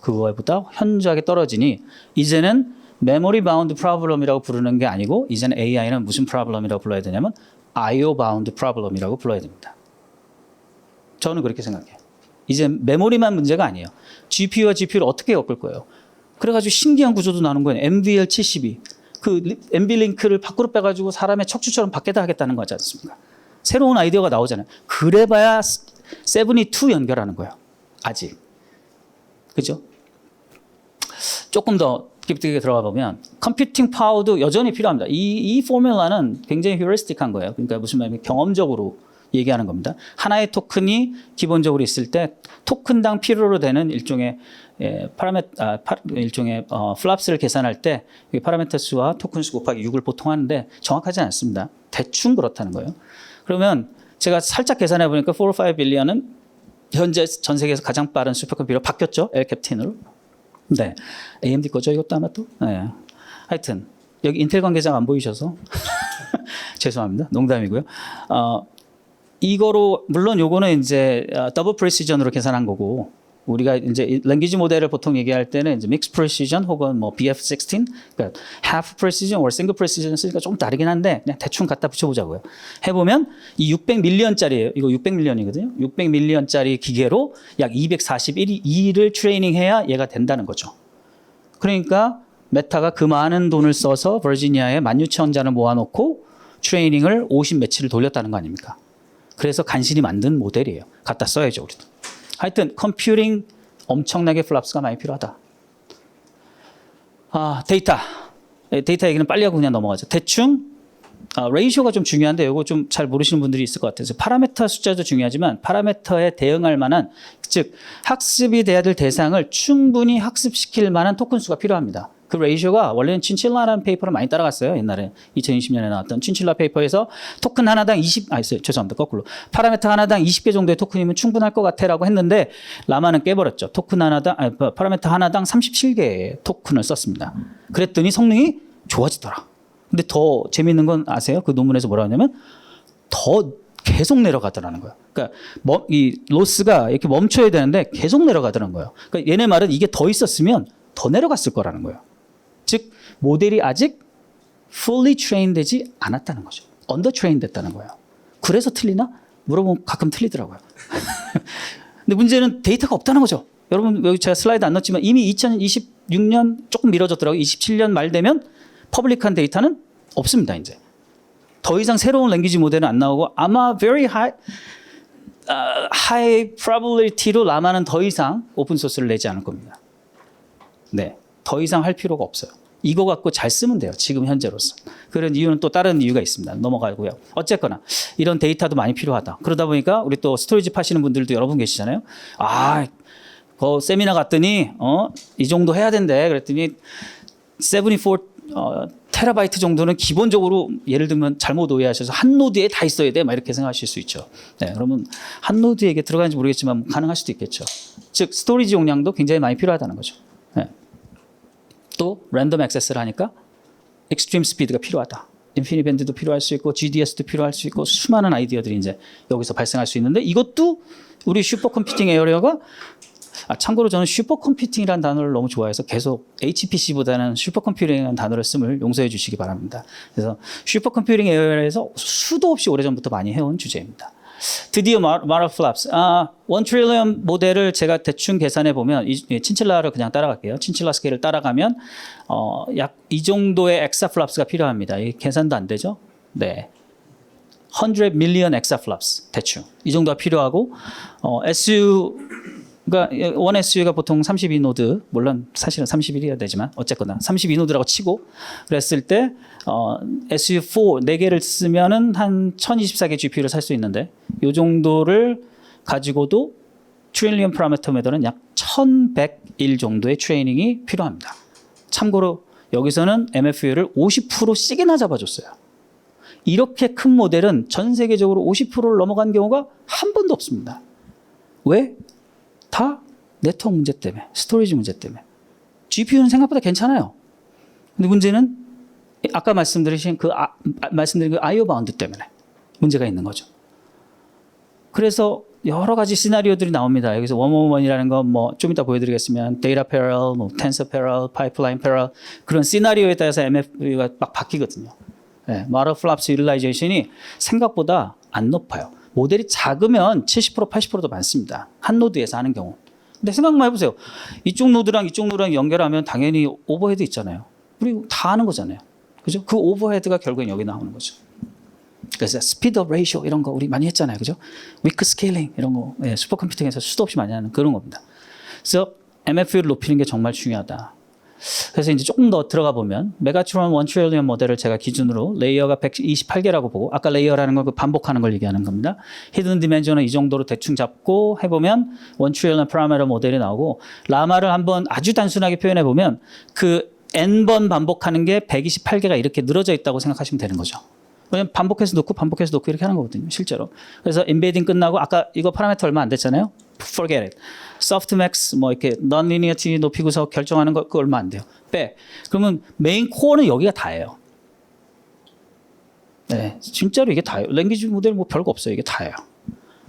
A: 그거보다 현저하게 떨어지니 이제는 메모리 바운드 프로블럼이라고 부르는 게 아니고 이제는 AI는 무슨 프로블럼이라고 불러야 되냐면 IO 바운드 프로블럼이라고 불러야 됩니다. 저는 그렇게 생각해요. 이제 메모리만 문제가 아니에요. GPU와 GPU를 어떻게 엮을 거예요. 그래가지고 신기한 구조도 나오는 거예요. MVL72. 그 MV링크를 밖으로 빼가지고 사람의 척추처럼 밖에다 하겠다는 거지 않습니까? 새로운 아이디어가 나오잖아요. 그래봐야 72 연결하는 거예요. 아직. 그죠? 조금 더 깊게 들어가 보면 컴퓨팅 파워도 여전히 필요합니다. 이 포뮬라는 굉장히 휴리스틱한 거예요. 그러니까 무슨 말이냐면 경험적으로 얘기하는 겁니다. 하나의 토큰이 기본적으로 있을 때 토큰당 필요로 되는 일종의 플랍스를 계산할 때 파라미터 수와 토큰 수 곱하기 6을 보통 하는데 정확하지 않습니다. 대충 그렇다는 거예요. 그러면 제가 살짝 계산해 보니까 4 or 5 빌리언은 현재 전 세계에서 가장 빠른 슈퍼컴퓨터 바뀌었죠. 엘캡틴으로. 네. AMD 거죠, 이것도 아마 또. 네. 하여튼 여기 인텔 관계자가 안 보이셔서 죄송합니다. 농담이고요. 이거로 물론 요거는 이제 더블 프리시전으로 계산한 거고 우리가 이제 랭귀지 모델을 보통 얘기할 때는 이제 믹스 프리시전 혹은 뭐 BF16 그러니까 half precision or single precision 쓰니까 좀 다르긴 한데 그냥 대충 갖다 붙여보자고요. 해보면 이 600밀리언짜리예요. 이거 600밀리언이거든요. 600밀리언짜리 기계로 약 241을 트레이닝해야 얘가 된다는 거죠. 그러니까 메타가 그 많은 돈을 써서 버지니아에 16,000자를 모아놓고 트레이닝을 50 며칠을 돌렸다는 거 아닙니까? 그래서 간신히 만든 모델이에요. 갖다 써야죠, 우리도. 하여튼 컴퓨팅 엄청나게 플랍스가 많이 필요하다. 데이터 얘기는 빨리 하고 그냥 넘어가죠. 대충 레이쇼가 좀 중요한데 이거 좀 잘 모르시는 분들이 있을 것 같아서 파라미터 숫자도 중요하지만 파라미터에 대응할 만한 즉 학습이 돼야 될 대상을 충분히 학습시킬 만한 토큰 수가 필요합니다. 그 레이쇼가 원래는 친칠라라는 페이퍼를 많이 따라갔어요. 옛날에 2020년에 나왔던 친칠라 페이퍼에서 토큰 하나당 죄송합니다. 거꾸로. 파라미터 하나당 20개 정도의 토큰이면 충분할 것 같아라고 했는데 라마는 깨버렸죠. 파라미터 하나당 37개의 토큰을 썼습니다. 그랬더니 성능이 좋아지더라. 근데 더 재미있는 건 아세요? 그 논문에서 뭐라고 하냐면 더 계속 내려가더라는 거예요. 그러니까 이 로스가 이렇게 멈춰야 되는데 계속 내려가더라는 거예요. 그러니까 얘네 말은 이게 더 있었으면 더 내려갔을 거라는 거예요. 즉 모델이 아직 fully trained 되지 않았다는 거죠. under trained 됐다는 거예요. 그래서 틀리나? 물어보면 가끔 틀리더라고요. 근데 문제는 데이터가 없다는 거죠. 여러분 여기 제가 슬라이드 안 넣었지만 이미 2026년 조금 미뤄졌더라고요. 27년 말 되면 퍼블릭한 데이터는 없습니다. 이제 더 이상 새로운 랭귀지 모델은 안 나오고 아마 very high probability로 라마는 더 이상 오픈 소스를 내지 않을 겁니다. 네, 더 이상 할 필요가 없어요. 이거 갖고 잘 쓰면 돼요. 지금 현재로서. 그런 이유는 또 다른 이유가 있습니다. 넘어가고요. 어쨌거나 이런 데이터도 많이 필요하다. 그러다 보니까 우리 또 스토리지 파시는 분들도 여러분 계시잖아요. 그 세미나 갔더니 이 정도 해야 된대. 그랬더니 74 테라바이트 정도는 기본적으로 예를 들면 잘못 오해하셔서 한 노드에 다 있어야 돼. 막 이렇게 생각하실 수 있죠. 네, 그러면 한 노드에 이게 들어가는지 모르겠지만 가능할 수도 있겠죠. 즉 스토리지 용량도 굉장히 많이 필요하다는 거죠. 네. 또 랜덤 액세스를 하니까 익스트림 스피드가 필요하다. 인피니밴드도 필요할 수 있고 GDS도 필요할 수 있고 수많은 아이디어들이 이제 여기서 발생할 수 있는데 이것도 우리 슈퍼컴퓨팅 에어리어가 참고로 저는 슈퍼컴퓨팅이라는 단어를 너무 좋아해서 계속 HPC보다는 슈퍼컴퓨팅이라는 단어를 쓰면 용서해 주시기 바랍니다. 그래서 슈퍼컴퓨팅 에어리어에서 수도 없이 오래전부터 많이 해온 주제입니다. 드디어 마라 플랍스. 1 트릴리언 모델을 제가 대충 계산해 보면 친칠라를 그냥 따라갈게요. 친칠라 스케일을 따라가면 약 이 정도의 엑사 플랍스가 필요합니다. 이 계산도 안 되죠? 네. 100 밀리언 엑사 플랍스 대충 이 정도가 필요하고 SU가 원 SU가 보통 32노드 물론 사실은 31이어야 되지만 어쨌거나 32노드라고 치고 그랬을 때 SU4 4개를 쓰면은 한 1024개 GPU를 살 수 있는데 이 정도를 가지고도 트릴리언 파라미터 모델은 약 1101 정도의 트레이닝이 필요합니다. 참고로 여기서는 MFU를 50%씩이나 잡아줬어요. 이렇게 큰 모델은 전 세계적으로 50%를 넘어간 경우가 한 번도 없습니다. 왜? 다 네트워크 문제 때문에, 스토리지 문제 때문에. GPU는 생각보다 괜찮아요. 근데 문제는 아까 말씀드린 그 IO 바운드 때문에 문제가 있는 거죠. 그래서 여러 가지 시나리오들이 나옵니다. 여기서 원원원이라는 건 뭐 좀 이따 보여드리겠으면 데이터 패럴, 뭐 텐서 패럴, 파이프라인 패럴 그런 시나리오에 따라서 MFU가 막 바뀌거든요. 네, 모델 플랍스 유틸라이제이션이 생각보다 안 높아요. 모델이 작으면 70% 80%도 많습니다. 한 노드에서 하는 경우. 근데 생각만 해보세요. 이쪽 노드랑 이쪽 노드랑 연결하면 당연히 오버헤드 있잖아요. 우리 다 아는 거잖아요. 그죠? 그 오버헤드가 결국엔 여기 나오는 거죠. 그래서 스피드업 레이쇼 이런 거 우리 많이 했잖아요. 그죠? 위크 스케일링 이런 거 예, 슈퍼컴퓨팅에서 수도 없이 많이 하는 그런 겁니다. 그래서 MFU를 높이는 게 정말 중요하다. 그래서 이제 조금 더 들어가 보면 메가트론 1 트릴리언 모델을 제가 기준으로 레이어가 128개라고 보고 아까 레이어라는 건 그 반복하는 걸 얘기하는 겁니다. 히든 디멘전은 이 정도로 대충 잡고 해보면 1 트릴리언 파라미터 모델이 나오고 라마를 한번 아주 단순하게 표현해 보면 그 n번 반복하는 게 128개가 이렇게 늘어져 있다고 생각하시면 되는 거죠. 왜냐면 반복해서 넣고 반복해서 넣고 이렇게 하는 거거든요. 실제로. 그래서 인베딩 끝나고 아까 이거 파라미터 얼마 안 됐잖아요. Forget it. softmax 뭐 이렇게 non-linearity 높이고서 결정하는 거 그거 얼마 안 돼요. 빼. 그러면 메인 코어는 여기가 다예요. 네, 진짜로 이게 다예요. 랭귀지 모델 뭐 별거 없어요. 이게 다예요.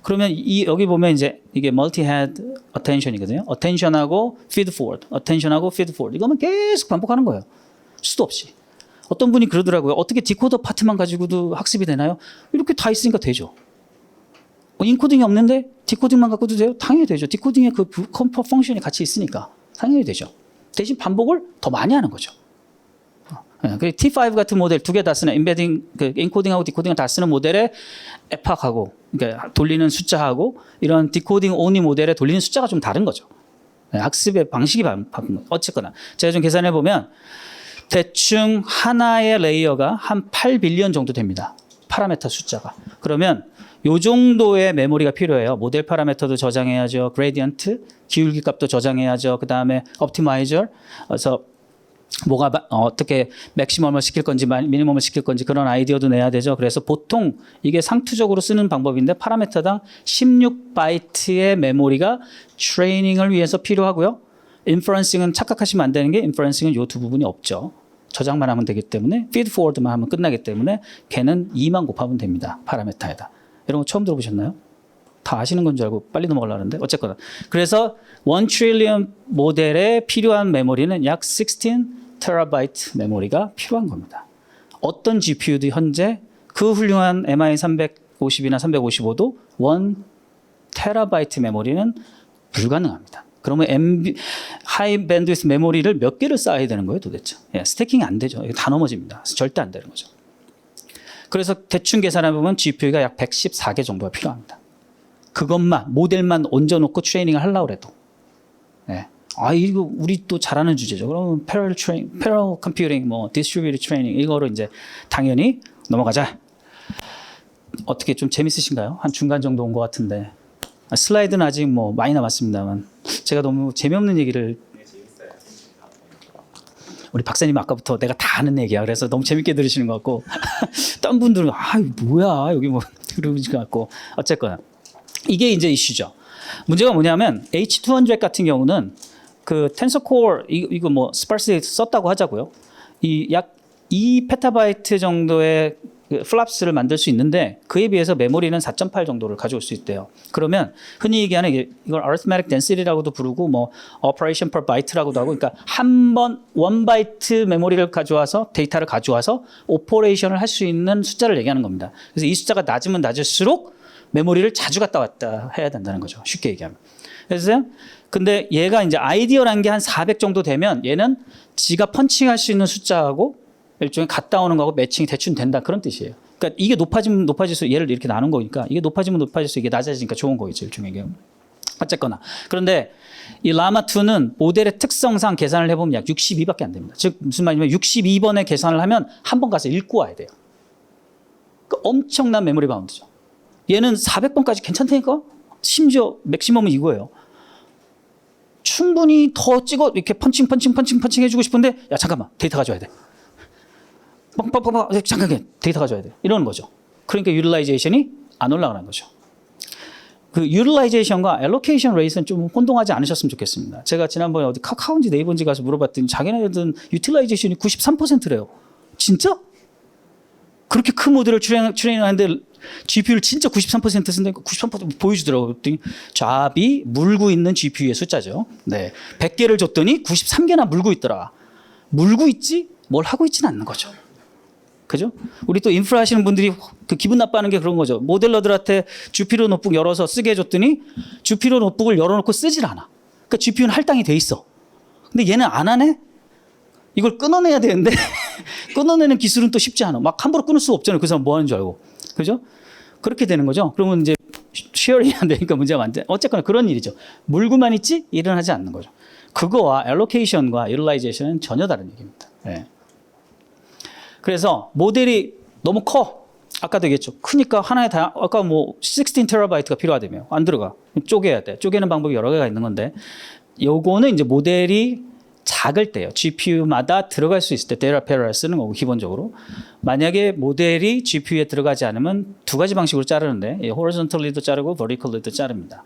A: 그러면 여기 보면 이제 이게 multi-head attention이거든요. attention하고 feed forward, attention하고 feed forward. 이거만 계속 반복하는 거예요. 수도 없이. 어떤 분이 그러더라고요. 어떻게 디코더 파트만 가지고도 학습이 되나요? 이렇게 다 있으니까 되죠. 인코딩이 없는데 디코딩만 갖고도 돼요? 당연히 되죠. 디코딩에 그 컴포 펑션이 같이 있으니까 당연히 되죠. 대신 반복을 더 많이 하는 거죠. T5 같은 모델 두 개 다 쓰는 인베딩, 그 인코딩하고 디코딩을 다 쓰는 모델에 에팍하고 그러니까 돌리는 숫자하고 이런 디코딩 오니 모델에 돌리는 숫자가 좀 다른 거죠. 학습의 방식이 바뀐 거죠. 어쨌거나 제가 좀 계산해 보면 대충 하나의 레이어가 한 8빌리언 정도 됩니다. 파라미터 숫자가. 그러면 요 정도의 메모리가 필요해요. 모델 파라미터도 저장해야죠. 그레디언트, 기울기 값도 저장해야죠. 그 다음에 옵티마이저, 그래서 뭐가 어떻게 맥시멈을 시킬 건지 미니멈을 시킬 건지 그런 아이디어도 내야 되죠. 그래서 보통 이게 상투적으로 쓰는 방법인데 파라미터당 16바이트의 메모리가 트레이닝을 위해서 필요하고요. 인퍼런싱은 착각하시면 안 되는 게 인퍼런싱은 요 두 부분이 없죠. 저장만 하면 되기 때문에 feed forward만 하면 끝나기 때문에 걔는 2만 곱하면 됩니다. 파라미터에다. 이런 거 처음 들어보셨나요? 다 아시는 건 줄 알고 빨리 넘어가려고 하는데 어쨌거나. 그래서 1 트릴리언 모델에 필요한 메모리는 약 16 테라바이트 메모리가 필요한 겁니다. 어떤 GPU도 현재 그 훌륭한 MI350이나 355도 1 테라바이트 메모리는 불가능합니다. 그러면 하이 밴드위스 메모리를 몇 개를 쌓아야 되는 거예요 도대체. 예, 스태킹이 안 되죠. 이거 다 넘어집니다. 절대 안 되는 거죠. 그래서 대충 계산해 보면 GPU가 약 114개 정도가 필요합니다. 그것만 모델만 얹어놓고 트레이닝을 하려고 해도. 예. 아 이거 우리 또 잘하는 주제죠. 그러면 패럴 컴퓨팅, 뭐 디스트리뷰티드 트레이닝 이거로 이제 당연히 넘어가자. 어떻게 좀 재밌으신가요? 한 중간 정도 온 것 같은데. 슬라이드는 아직 뭐 많이 남았습니다만 제가 너무 재미없는 얘기를 우리 박사님 아까부터 내가 다 아는 얘기야 그래서 너무 재밌게 들으시는 것 같고 딴 분들은 아 뭐야 여기 뭐 그러신 것 같고 어쨌거나 이게 이제 이슈죠. 문제가 뭐냐면 H200 같은 경우는 그 텐서 코어 이거 뭐 스파르스에 썼다고 하자고요. 이 약 2페타바이트 정도의 그 플랍스를 만들 수 있는데 그에 비해서 메모리는 4.8 정도를 가져올 수 있대요. 그러면 흔히 얘기하는 이걸 arithmetic density라고도 부르고 뭐 operation per byte라고도 하고 그러니까 한 번 1바이트 메모리를 가져와서 데이터를 가져와서 오퍼레이션을 할 수 있는 숫자를 얘기하는 겁니다. 그래서 이 숫자가 낮으면 낮을수록 메모리를 자주 갔다 왔다 해야 된다는 거죠. 쉽게 얘기하면. 그래서 근데 얘가 이제 아이디어라는 게 한 400 정도 되면 얘는 지가 펀칭할 수 있는 숫자하고 일종의 갔다 오는 거하고 매칭이 대충 된다 그런 뜻이에요. 그러니까 이게 높아지면 높아질수록 얘를 이렇게 나눈 거니까 이게 높아지면 높아질수록 이게 낮아지니까 좋은 거겠죠. 일종의. 어쨌거나. 그런데 이 라마2는 모델의 특성상 계산을 해보면 약 62밖에 안 됩니다. 즉 무슨 말이냐면 62번의 계산을 하면 한 번 가서 읽고 와야 돼요. 그러니까 엄청난 메모리 바운드죠. 얘는 400번까지 괜찮다니까? 심지어 맥시멈은 이거예요. 충분히 더 찍어 이렇게 펀칭 해주고 싶은데 야 잠깐만 데이터 가져와야 돼. 잠깐 데이터 가져야 돼. 이러는 거죠. 그러니까 유틸라이제이션이 안 올라가는 거죠. 그 유틸라이제이션과 알로케이션 레이트는 좀 혼동하지 않으셨으면 좋겠습니다. 제가 지난번에 어디 카카오인지 네이버인지 가서 물어봤더니 자기네들은 유틸라이제이션이 93%래요. 진짜? 그렇게 큰 모델을 트레이닝하는데 GPU를 진짜 93% 쓴다니까 93% 보여주더라고요. 그랬더니 잡이 물고 있는 GPU의 숫자죠. 네. 100개를 줬더니 93개나 물고 있더라. 물고 있지 뭘 하고 있지는 않는 거죠. 그죠? 우리 또 인프라 하시는 분들이 그 기분 나빠하는 게 그런 거죠. 모델러들한테 주피로 노트북 열어서 쓰게 해줬더니 주피로 노트북을 열어놓고 쓰질 않아. 그러니까 GPU는 할당이 돼 있어. 근데 얘는 안 하네? 이걸 끊어내야 되는데 끊어내는 기술은 또 쉽지 않아. 막 함부로 끊을 수 없잖아요. 그 사람 뭐 하는 줄 알고. 그죠? 그렇게 되는 거죠. 그러면 이제 쉐어링이 안 되니까 문제가 많대. 어쨌거나 그런 일이죠. 물고만 있지 일은 하지 않는 거죠. 그거와 알로케이션과 유틸라이제이션은 전혀 다른 얘기입니다. 네. 그래서 모델이 너무 커. 아까도 얘기했죠. 크니까 하나에 다 아까 뭐 16TB가 필요하다며. 안 들어가. 쪼개야 돼. 쪼개는 방법이 여러 개가 있는 건데 요거는 이제 모델이 작을 때요. GPU마다 들어갈 수 있을 때 데이터 패러를 쓰는 거고 기본적으로. 만약에 모델이 GPU에 들어가지 않으면 두 가지 방식으로 자르는데 horizontally도 자르고 vertically도 자릅니다.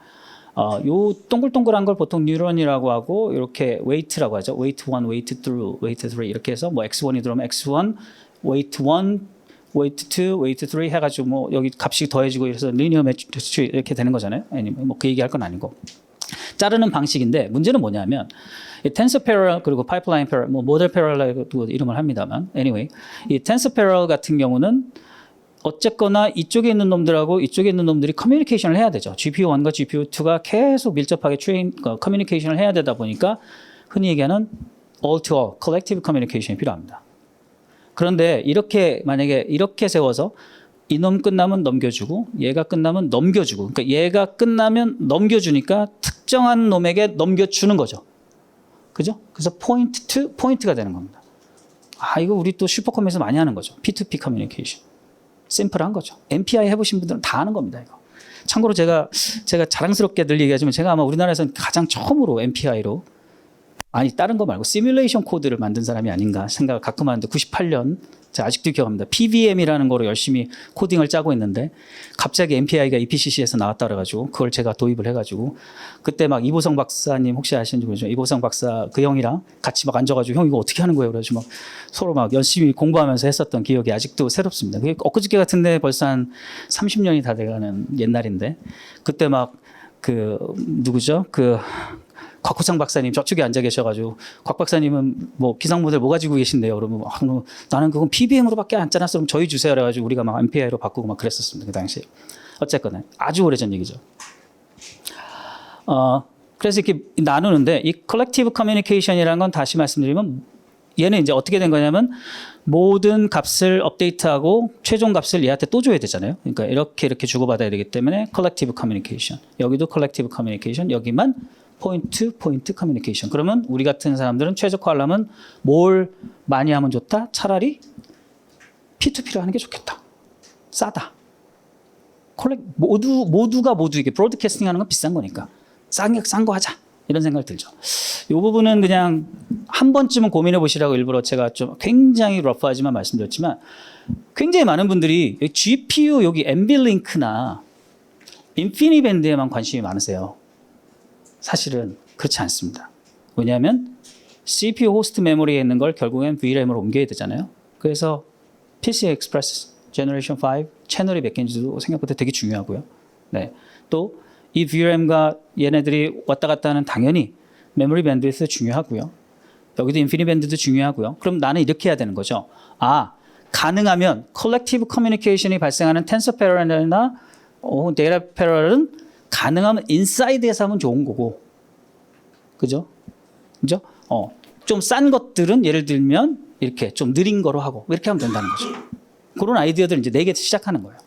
A: 요 동글동글한 걸 보통 뉴런이라고 하고 이렇게 weight라고 하죠. weight 1, weight 2, weight 3 이렇게 해서 뭐 x1이 들어오면 x1, weight 1, weight 2, weight 3 해가지고 뭐 여기 값이 더해지고 이래서 linear match 이렇게 되는 거잖아요. 아니면 뭐 그 얘기할 건 아니고. 자르는 방식인데 문제는 뭐냐면 이 tensor parallel 그리고 pipeline parallel 뭐 model parallel도 이름을 합니다만 anyway 이 tensor parallel 같은 경우는 어쨌거나 이쪽에 있는 놈들하고 이쪽에 있는 놈들이 커뮤니케이션을 해야 되죠. GPU1과 GPU2가 계속 밀접하게 커뮤니케이션을 해야 되다 보니까 흔히 얘기하는 all-to-all, collective communication이 필요합니다. 그런데 이렇게 만약에 이렇게 세워서 이놈 끝나면 넘겨주고 얘가 끝나면 넘겨주고 그러니까 얘가 끝나면 넘겨주니까 특정한 놈에게 넘겨주는 거죠. 그죠? 그래서 포인트 투 포인트가 되는 겁니다. 이거 우리 또 슈퍼컴에서 많이 하는 거죠. P2P 커뮤니케이션. 심플한 거죠. MPI 해보신 분들은 다 아는 겁니다. 이거. 참고로 제가 자랑스럽게 늘 얘기하지만 제가 아마 우리나라에서는 가장 처음으로 MPI로 아니 다른 거 말고 시뮬레이션 코드를 만든 사람이 아닌가 생각을 가끔 하는데 98년 제가 아직도 기억합니다. PVM이라는 거로 열심히 코딩을 짜고 있는데 갑자기 MPI가 EPCC에서 나왔다 그래가지고 그걸 제가 도입을 해가지고 그때 막 이보성 박사님 혹시 아시는지 모르죠? 이보성 박사 그 형이랑 같이 막 앉아가지고 형 이거 어떻게 하는 거예요? 그래가지고 막 서로 막 열심히 공부하면서 했었던 기억이 아직도 새롭습니다. 그게 엊그저께 같은데 벌써 한 30년이 다 돼가는 옛날인데 그때 막 그 누구죠? 그 곽호창 박사님 저쪽에 앉아 계셔가지고 곽 박사님은 뭐 기상 모델 뭐 가지고 계신데요? 그러면 나는 그건 PBM으로밖에 안 짜놨어. 그럼 저희 주세요. 그래가지고 우리가 막 MPI로 바꾸고 막 그랬었습니다. 그 당시에. 어쨌거나 아주 오래전 얘기죠. 그래서 이렇게 나누는데 이 컬렉티브 커뮤니케이션이라는 건 다시 말씀드리면 얘는 이제 어떻게 된 거냐면 모든 값을 업데이트하고 최종 값을 얘한테 또 줘야 되잖아요. 그러니까 이렇게 주고받아야 되기 때문에 컬렉티브 커뮤니케이션. 여기도 컬렉티브 커뮤니케이션. 여기만 포인트 커뮤니케이션. 그러면 우리 같은 사람들은 최적화하려면 뭘 많이 하면 좋다? 차라리 P2P를 하는 게 좋겠다. 싸다. 모두가 이게 브로드캐스팅 하는 건 비싼 거니까 싼 거 하자. 이런 생각이 들죠. 이 부분은 그냥 한 번쯤은 고민해 보시라고 일부러 제가 좀 굉장히 러프하지만 말씀드렸지만 굉장히 많은 분들이 GPU 여기 NVLink나 인피니밴드에만 관심이 많으세요. 사실은 그렇지 않습니다. 왜냐하면 CPU 호스트 메모리에 있는 걸 결국엔 VRAM으로 옮겨야 되잖아요. 그래서 PCI Express Generation 5 채널이 몇 개인지도 생각보다 되게 중요하고요. 네. 또 이 VRAM과 얘네들이 왔다 갔다 하는 당연히 메모리 밴드위스 중요하고요. 여기도 인피니 밴드도 중요하고요. 그럼 나는 이렇게 해야 되는 거죠. 가능하면 컬렉티브 커뮤니케이션이 발생하는 텐서 패러렐이나 데이터 패러렐은 가능하면 인사이드에서 하면 좋은 거고. 그죠? 그죠? 좀 싼 것들은 예를 들면 이렇게 좀 느린 거로 하고 이렇게 하면 된다는 거죠. 그런 아이디어들 이제 4개 시작하는 거예요.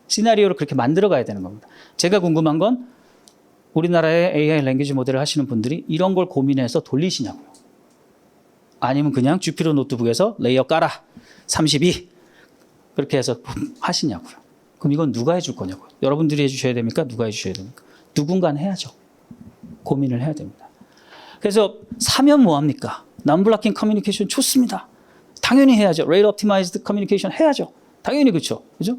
A: 시나리오를 그렇게 만들어 가야 되는 겁니다. 제가 궁금한 건 우리나라의 AI 랭귀지 모델을 하시는 분들이 이런 걸 고민해서 돌리시냐고요. 아니면 그냥 주피로 노트북에서 레이어 깔아 32 그렇게 해서 하시냐고요. 그럼 이건 누가 해줄 거냐고요. 여러분들이 해주셔야 됩니까? 누가 해주셔야 됩니까? 누군가는 해야죠. 고민을 해야 됩니다. 그래서 사면 뭐합니까? non-blocking communication 좋습니다. 당연히 해야죠. rate optimized communication 해야죠. 당연히 그렇죠. 그죠?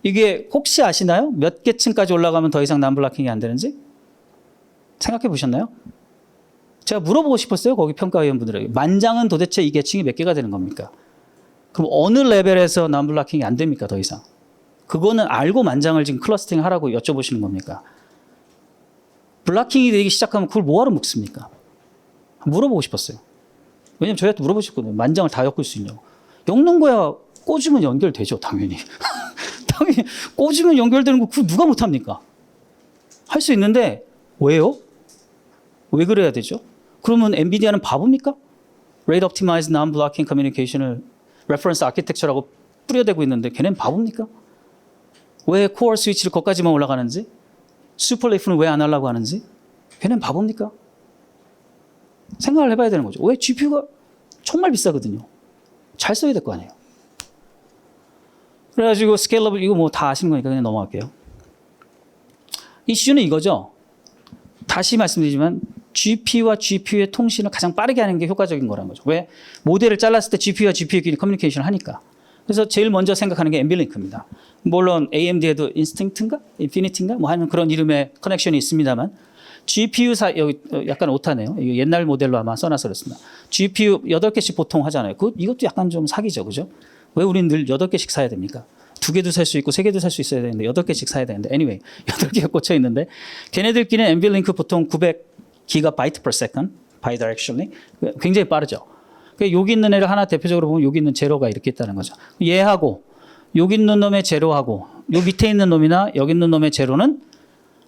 A: 이게 혹시 아시나요? 몇 계층까지 올라가면 더 이상 non-blocking이 안 되는지? 생각해 보셨나요? 제가 물어보고 싶었어요. 거기 평가위원분들에게. 만장은 도대체 이 계층이 몇 개가 되는 겁니까? 그럼 어느 레벨에서 non-blocking 안 됩니까? 더 이상. 그거는 알고 만장을 지금 클러스팅 하라고 여쭤보시는 겁니까? 블락킹이 되기 시작하면 그걸 뭐하러 묵습니까? 물어보고 싶었어요. 왜냐면 저희한테 물어보셨거든요. 만장을 다 엮을 수 있냐고. 엮는 거야 꽂으면 연결되죠. 당연히. 당연히 꽂으면 연결되는 거 그거 누가 못합니까? 할 수 있는데 왜요? 왜 그래야 되죠? 그러면 엔비디아는 바보입니까? Rate Optimized Non-Blocking Communication을 Reference Architecture라고 뿌려대고 있는데 걔네는 바보입니까? 왜 코어 스위치를 거기까지만 올라가는지? 슈퍼레이프는 왜 안 하려고 하는지? 걔네는 바보입니까? 생각을 해봐야 되는 거죠. 왜 GPU가 정말 비싸거든요. 잘 써야 될 거 아니에요. 그래가지고 스케일러블 이거 뭐 다 아시는 거니까 그냥 넘어갈게요. 이슈는 이거죠. 다시 말씀드리지만 GPU와 GPU의 통신을 가장 빠르게 하는 게 효과적인 거라는 거죠. 왜? 모델을 잘랐을 때 GPU와 GPU끼리 커뮤니케이션을 하니까. 그래서 제일 먼저 생각하는 게 NVLink입니다. 물론 AMD에도 인스팅트인가? 인피니티인가? 뭐 하는 그런 이름의 커넥션이 있습니다만 GPU 여기 약간 오타네요. 이거 옛날 모델로 아마 써놔서 그렇습니다. GPU 8개씩 보통 하잖아요. 이것도 약간 좀 사기죠. 그죠? 왜 우리는 늘 8개씩 사야 됩니까? 2개도 살 수 있고 3개도 살 수 있어야 되는데 8개씩 사야 되는데 anyway 8개가 꽂혀 있는데 걔네들끼리는 NVLink 보통 900GB per second bidirectionally 굉장히 빠르죠. 여기 있는 애를 하나 대표적으로 보면 여기 있는 제로가 이렇게 있다는 거죠. 얘하고 여기 있는 놈의 제로하고 요 밑에 있는 놈이나 여기 있는 놈의 제로는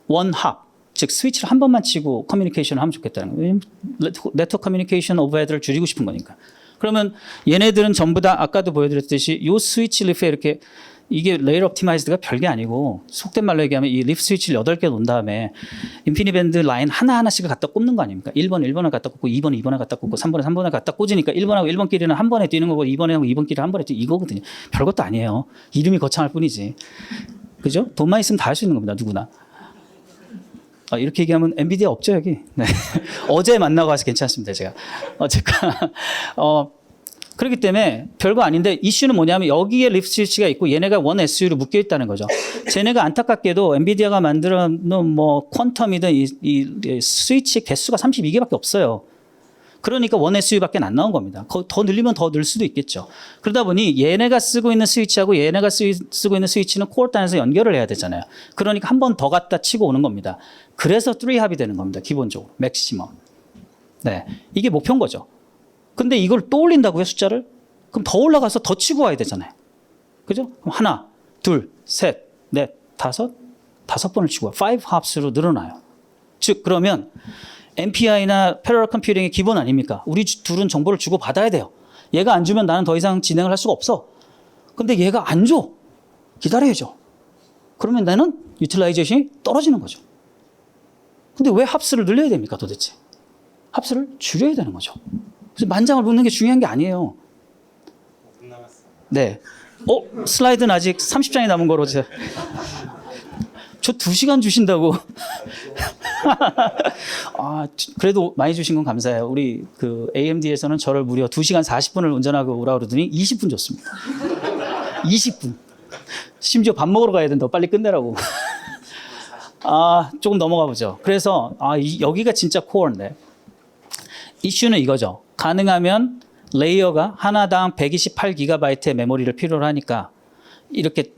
A: 원합 즉 스위치를 한 번만 치고 커뮤니케이션을 하면 좋겠다는 거예요. 왜냐면 네트워크 커뮤니케이션 오버헤드를 줄이고 싶은 거니까. 그러면 얘네들은 전부 다 아까도 보여드렸듯이 요 스위치 리프에 이렇게 이게 레이어 옵티마이즈드가 별게 아니고 속된 말로 얘기하면 이 리프 스위치를 8개 놓은 다음에 인피니밴드 라인 하나하나씩을 갖다 꽂는 거 아닙니까? 1번 1번을 갖다 꽂고 2번 2번을 갖다 꽂고 3번에 3번을 갖다 꽂으니까 1번하고 1번끼리는 한 번에 뛰는 거고 2번하고 2번끼리 한 번에 뛰는 이거거든요. 별것도 아니에요. 이름이 거창할 뿐이지. 그죠? 돈만 있으면 다 할 수 있는 겁니다. 누구나. 이렇게 얘기하면 엔비디아 없죠 여기. 네. 어제 만나고 와서 괜찮습니다 제가. 어쨌건 그렇기 때문에 별거 아닌데 이슈는 뭐냐면 여기에 리프 스위치가 있고 얘네가 원 SU로 묶여 있다는 거죠. 쟤네가 안타깝게도 엔비디아가 만들어 놓은 뭐 퀀텀이든 이 스위치 개수가 32개밖에 없어요. 그러니까 원 SU밖에 안 나온 겁니다. 더 늘리면 더 늘 수도 있겠죠. 그러다 보니 얘네가 쓰고 있는 스위치하고 얘네가 쓰고 있는 스위치는 코어 단에서 연결을 해야 되잖아요. 그러니까 한 번 더 갖다 치고 오는 겁니다. 그래서 3합이 되는 겁니다. 기본적으로. 맥시멈. 네, 이게 목표인 거죠. 근데 이걸 또 올린다고요, 숫자를? 그럼 더 올라가서 더 치고 와야 되잖아요. 그죠? 그럼 하나, 둘, 셋, 넷, 다섯 번을 치고 와요. 5합스로 늘어나요. 즉, 그러면 MPI나 패러럴 컴퓨팅의 기본 아닙니까? 우리 둘은 정보를 주고 받아야 돼요. 얘가 안 주면 나는 더 이상 진행을 할 수가 없어. 근데 얘가 안 줘. 기다려야죠. 그러면 나는 유틸라이제이션이 떨어지는 거죠. 근데 왜 합수를 늘려야 됩니까, 도대체? 합수를 줄여야 되는 거죠. 그래서 만장을 묶는 게 중요한 게 아니에요. 네. 슬라이드는 아직 30장이 남은 거로 저 2시간 주신다고. 그래도 많이 주신 건 감사해요. 우리 그 AMD에서는 저를 무려 2시간 40분을 운전하고 오라 그러더니 20분 줬습니다. 20분. 심지어 밥 먹으러 가야 된다고 빨리 끝내라고. 조금 넘어가 보죠. 그래서 여기가 진짜 코어인데 이슈는 이거죠. 가능하면 레이어가 하나당 128GB의 메모리를 필요로 하니까 이렇게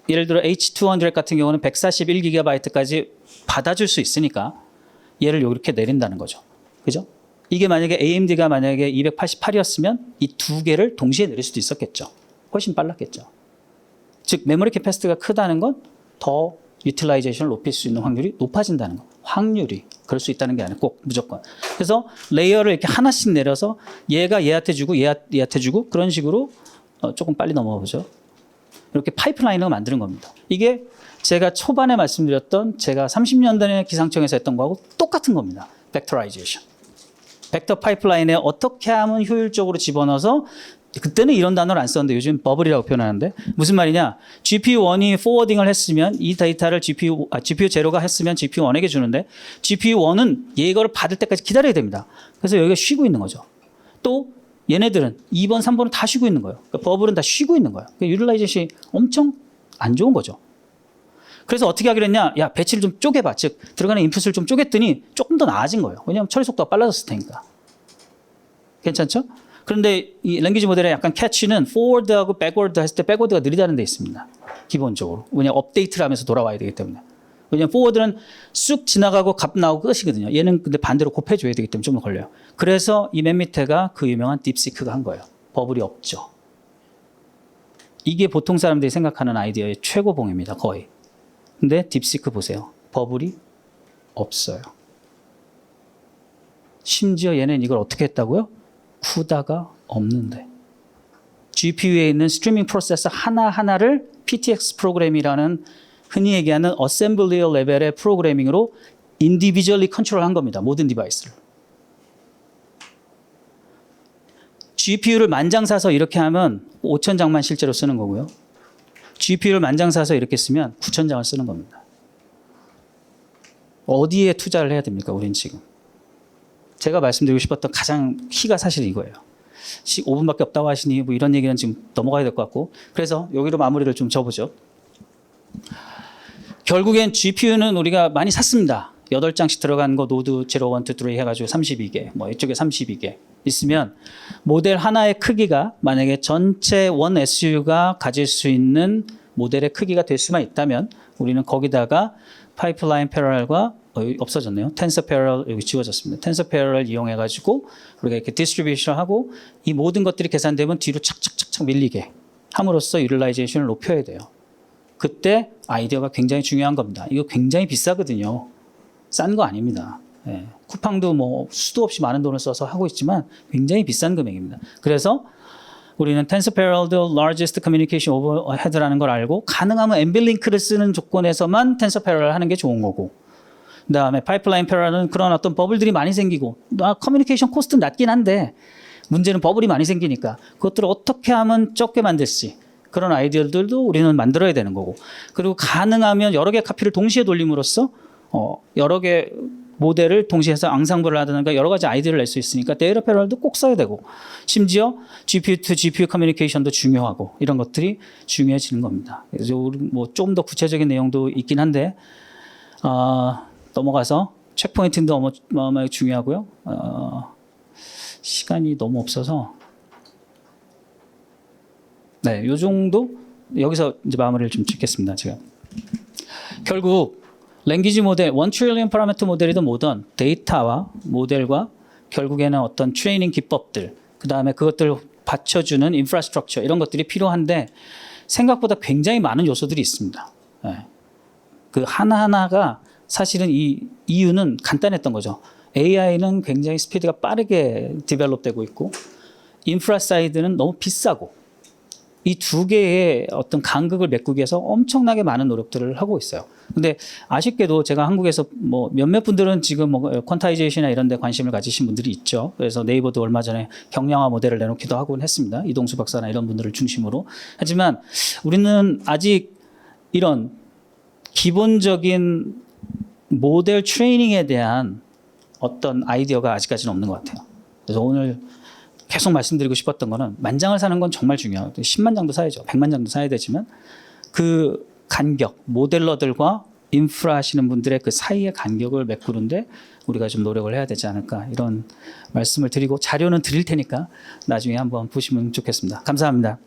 A: 예를 들어 H200 같은 경우는 141GB까지 받아줄 수 있으니까 얘를 이렇게 내린다는 거죠. 그죠? 이게 만약에 AMD가 만약에 288이었으면 이 두 개를 동시에 내릴 수도 있었겠죠. 훨씬 빨랐겠죠. 즉 메모리 캐패시티가 크다는 건 더 유틸라이제이션을 높일 수 있는 확률이 높아진다는 거. 확률이 그럴 수 있다는 게 아니고 꼭 무조건. 그래서 레이어를 이렇게 하나씩 내려서 얘가 얘한테 주고 얘한테 주고 그런 식으로 조금 빨리 넘어가 보죠. 이렇게 파이프라인을 만드는 겁니다. 이게 제가 초반에 말씀드렸던 제가 30년 전에 기상청에서 했던 거하고 똑같은 겁니다. 벡터라이제이션. 벡터 파이프라인에 어떻게 하면 효율적으로 집어넣어서 그때는 이런 단어를 안 썼는데 요즘 버블이라고 표현하는데 무슨 말이냐. GPU1이 포워딩을 했으면 이 데이터를 GPU0가 했으면 GPU1에게 주는데 GPU1은 이거를 받을 때까지 기다려야 됩니다. 그래서 여기가 쉬고 있는 거죠. 또 얘네들은 2번, 3번은 다 쉬고 있는 거예요. 그러니까 버블은 다 쉬고 있는 거예요. 그러니까 유틸라이제이션이 엄청 안 좋은 거죠. 그래서 어떻게 하기로 했냐. 야, 배치를 좀 쪼개봐. 즉 들어가는 인풋을 좀 쪼갰더니 조금 더 나아진 거예요. 왜냐하면 처리 속도가 빨라졌을 테니까. 괜찮죠? 그런데 이 랭귀지 모델의 약간 캐치는 forward하고 backward 했을 때 backward가 느리다는 데 있습니다. 기본적으로. 왜냐하면 업데이트를 하면서 돌아와야 되기 때문에. 왜냐하면 forward는 쑥 지나가고 값 나오고 끝이거든요. 얘는 근데 반대로 곱해줘야 되기 때문에 좀 더 걸려요. 그래서 이 맨 밑에가 그 유명한 딥시크가 한 거예요. 버블이 없죠. 이게 보통 사람들이 생각하는 아이디어의 최고봉입니다. 거의. 근데 딥시크 보세요. 버블이 없어요. 심지어 얘는 이걸 어떻게 했다고요? 쿠다가 없는데. GPU에 있는 스트리밍 프로세서 하나하나를 PTX 프로그램이라는 흔히 얘기하는 어셈블리 레벨의 프로그래밍으로 인디비주얼리 컨트롤한 겁니다. 모든 디바이스를. GPU를 만장 사서 이렇게 하면 5,000장만 실제로 쓰는 거고요. GPU를 만장 사서 이렇게 쓰면 9,000장을 쓰는 겁니다. 어디에 투자를 해야 됩니까? 우린 지금. 제가 말씀드리고 싶었던 가장 키가 사실 이거예요. 5분밖에 없다고 하시니 뭐 이런 얘기는 지금 넘어가야 될 것 같고. 그래서 여기로 마무리를 좀 져보죠. 결국엔 GPU는 우리가 많이 샀습니다. 8장씩 들어간 거 노드 0, 1, 2, 3 해가지고 32개, 뭐 이쪽에 32개 있으면 모델 하나의 크기가 만약에 전체 원 SU가 가질 수 있는 모델의 크기가 될 수만 있다면 우리는 거기다가 파이프라인 패러렐과 없어졌네요. 텐서 패러렐 여기 지워졌습니다. 텐서 패러렐 이용해가지고 우리가 이렇게 디스트리뷰션을 하고 이 모든 것들이 계산되면 뒤로 착착착착 밀리게 함으로써 유틸라이제이션을 높여야 돼요. 그때 아이디어가 굉장히 중요한 겁니다. 이거 굉장히 비싸거든요. 싼 거 아닙니다. 예. 쿠팡도 뭐 수도 없이 많은 돈을 써서 하고 있지만 굉장히 비싼 금액입니다. 그래서 우리는 TensorParallel Largest Communication Overhead라는 걸 알고 가능하면 NVLink를 쓰는 조건에서만 TensorParallel 하는 게 좋은 거고 그다음에 파이프라인 패러렐은 그런 어떤 버블들이 많이 생기고 커뮤니케이션 코스트는 낮긴 한데 문제는 버블이 많이 생기니까 그것들을 어떻게 하면 적게 만들지 그런 아이디어들도 우리는 만들어야 되는 거고 그리고 가능하면 여러 개 카피를 동시에 돌림으로써 여러 개 모델을 동시에 해서 앙상블을 하든가 여러 가지 아이디어를 낼 수 있으니까 데이터 패러렐도 꼭 써야 되고 심지어 GPU to GPU 커뮤니케이션도 중요하고 이런 것들이 중요해지는 겁니다. 그래서 뭐 좀 더 구체적인 내용도 있긴 한데 넘어가서 체크포인팅도 어마어마하게 중요하고요. 시간이 너무 없어서 네, 요 정도 여기서 이제 마무리를 좀 짓겠습니다. 제가 결국 랭귀지 모델, 1 트릴리언 파라미터 모델이든 뭐든 데이터와 모델과 결국에는 어떤 트레이닝 기법들, 그 다음에 그것들을 받쳐주는 인프라스트럭처 이런 것들이 필요한데 생각보다 굉장히 많은 요소들이 있습니다. 네. 그 하나하나가 사실은 이 이유는 간단했던 거죠. AI는 굉장히 스피드가 빠르게 디벨롭되고 있고 인프라 사이드는 너무 비싸고 이 두 개의 어떤 간극을 메꾸기 위해서 엄청나게 많은 노력들을 하고 있어요. 근데 아쉽게도 제가 한국에서 뭐 몇몇 분들은 지금 뭐 퀀타이제이션이나 이런 데 관심을 가지신 분들이 있죠. 그래서 네이버도 얼마 전에 경량화 모델을 내놓기도 하곤 했습니다. 이동수 박사나 이런 분들을 중심으로. 하지만 우리는 아직 이런 기본적인 모델 트레이닝에 대한 어떤 아이디어가 아직까지는 없는 것 같아요. 그래서 오늘 계속 말씀드리고 싶었던 거는 만장을 사는 건 정말 중요해요. 10만 장도 사야죠. 100만 장도 사야 되지만 그 간격, 모델러들과 인프라 하시는 분들의 그 사이의 간격을 메꾸는데 우리가 좀 노력을 해야 되지 않을까 이런 말씀을 드리고 자료는 드릴 테니까 나중에 한번 보시면 좋겠습니다. 감사합니다.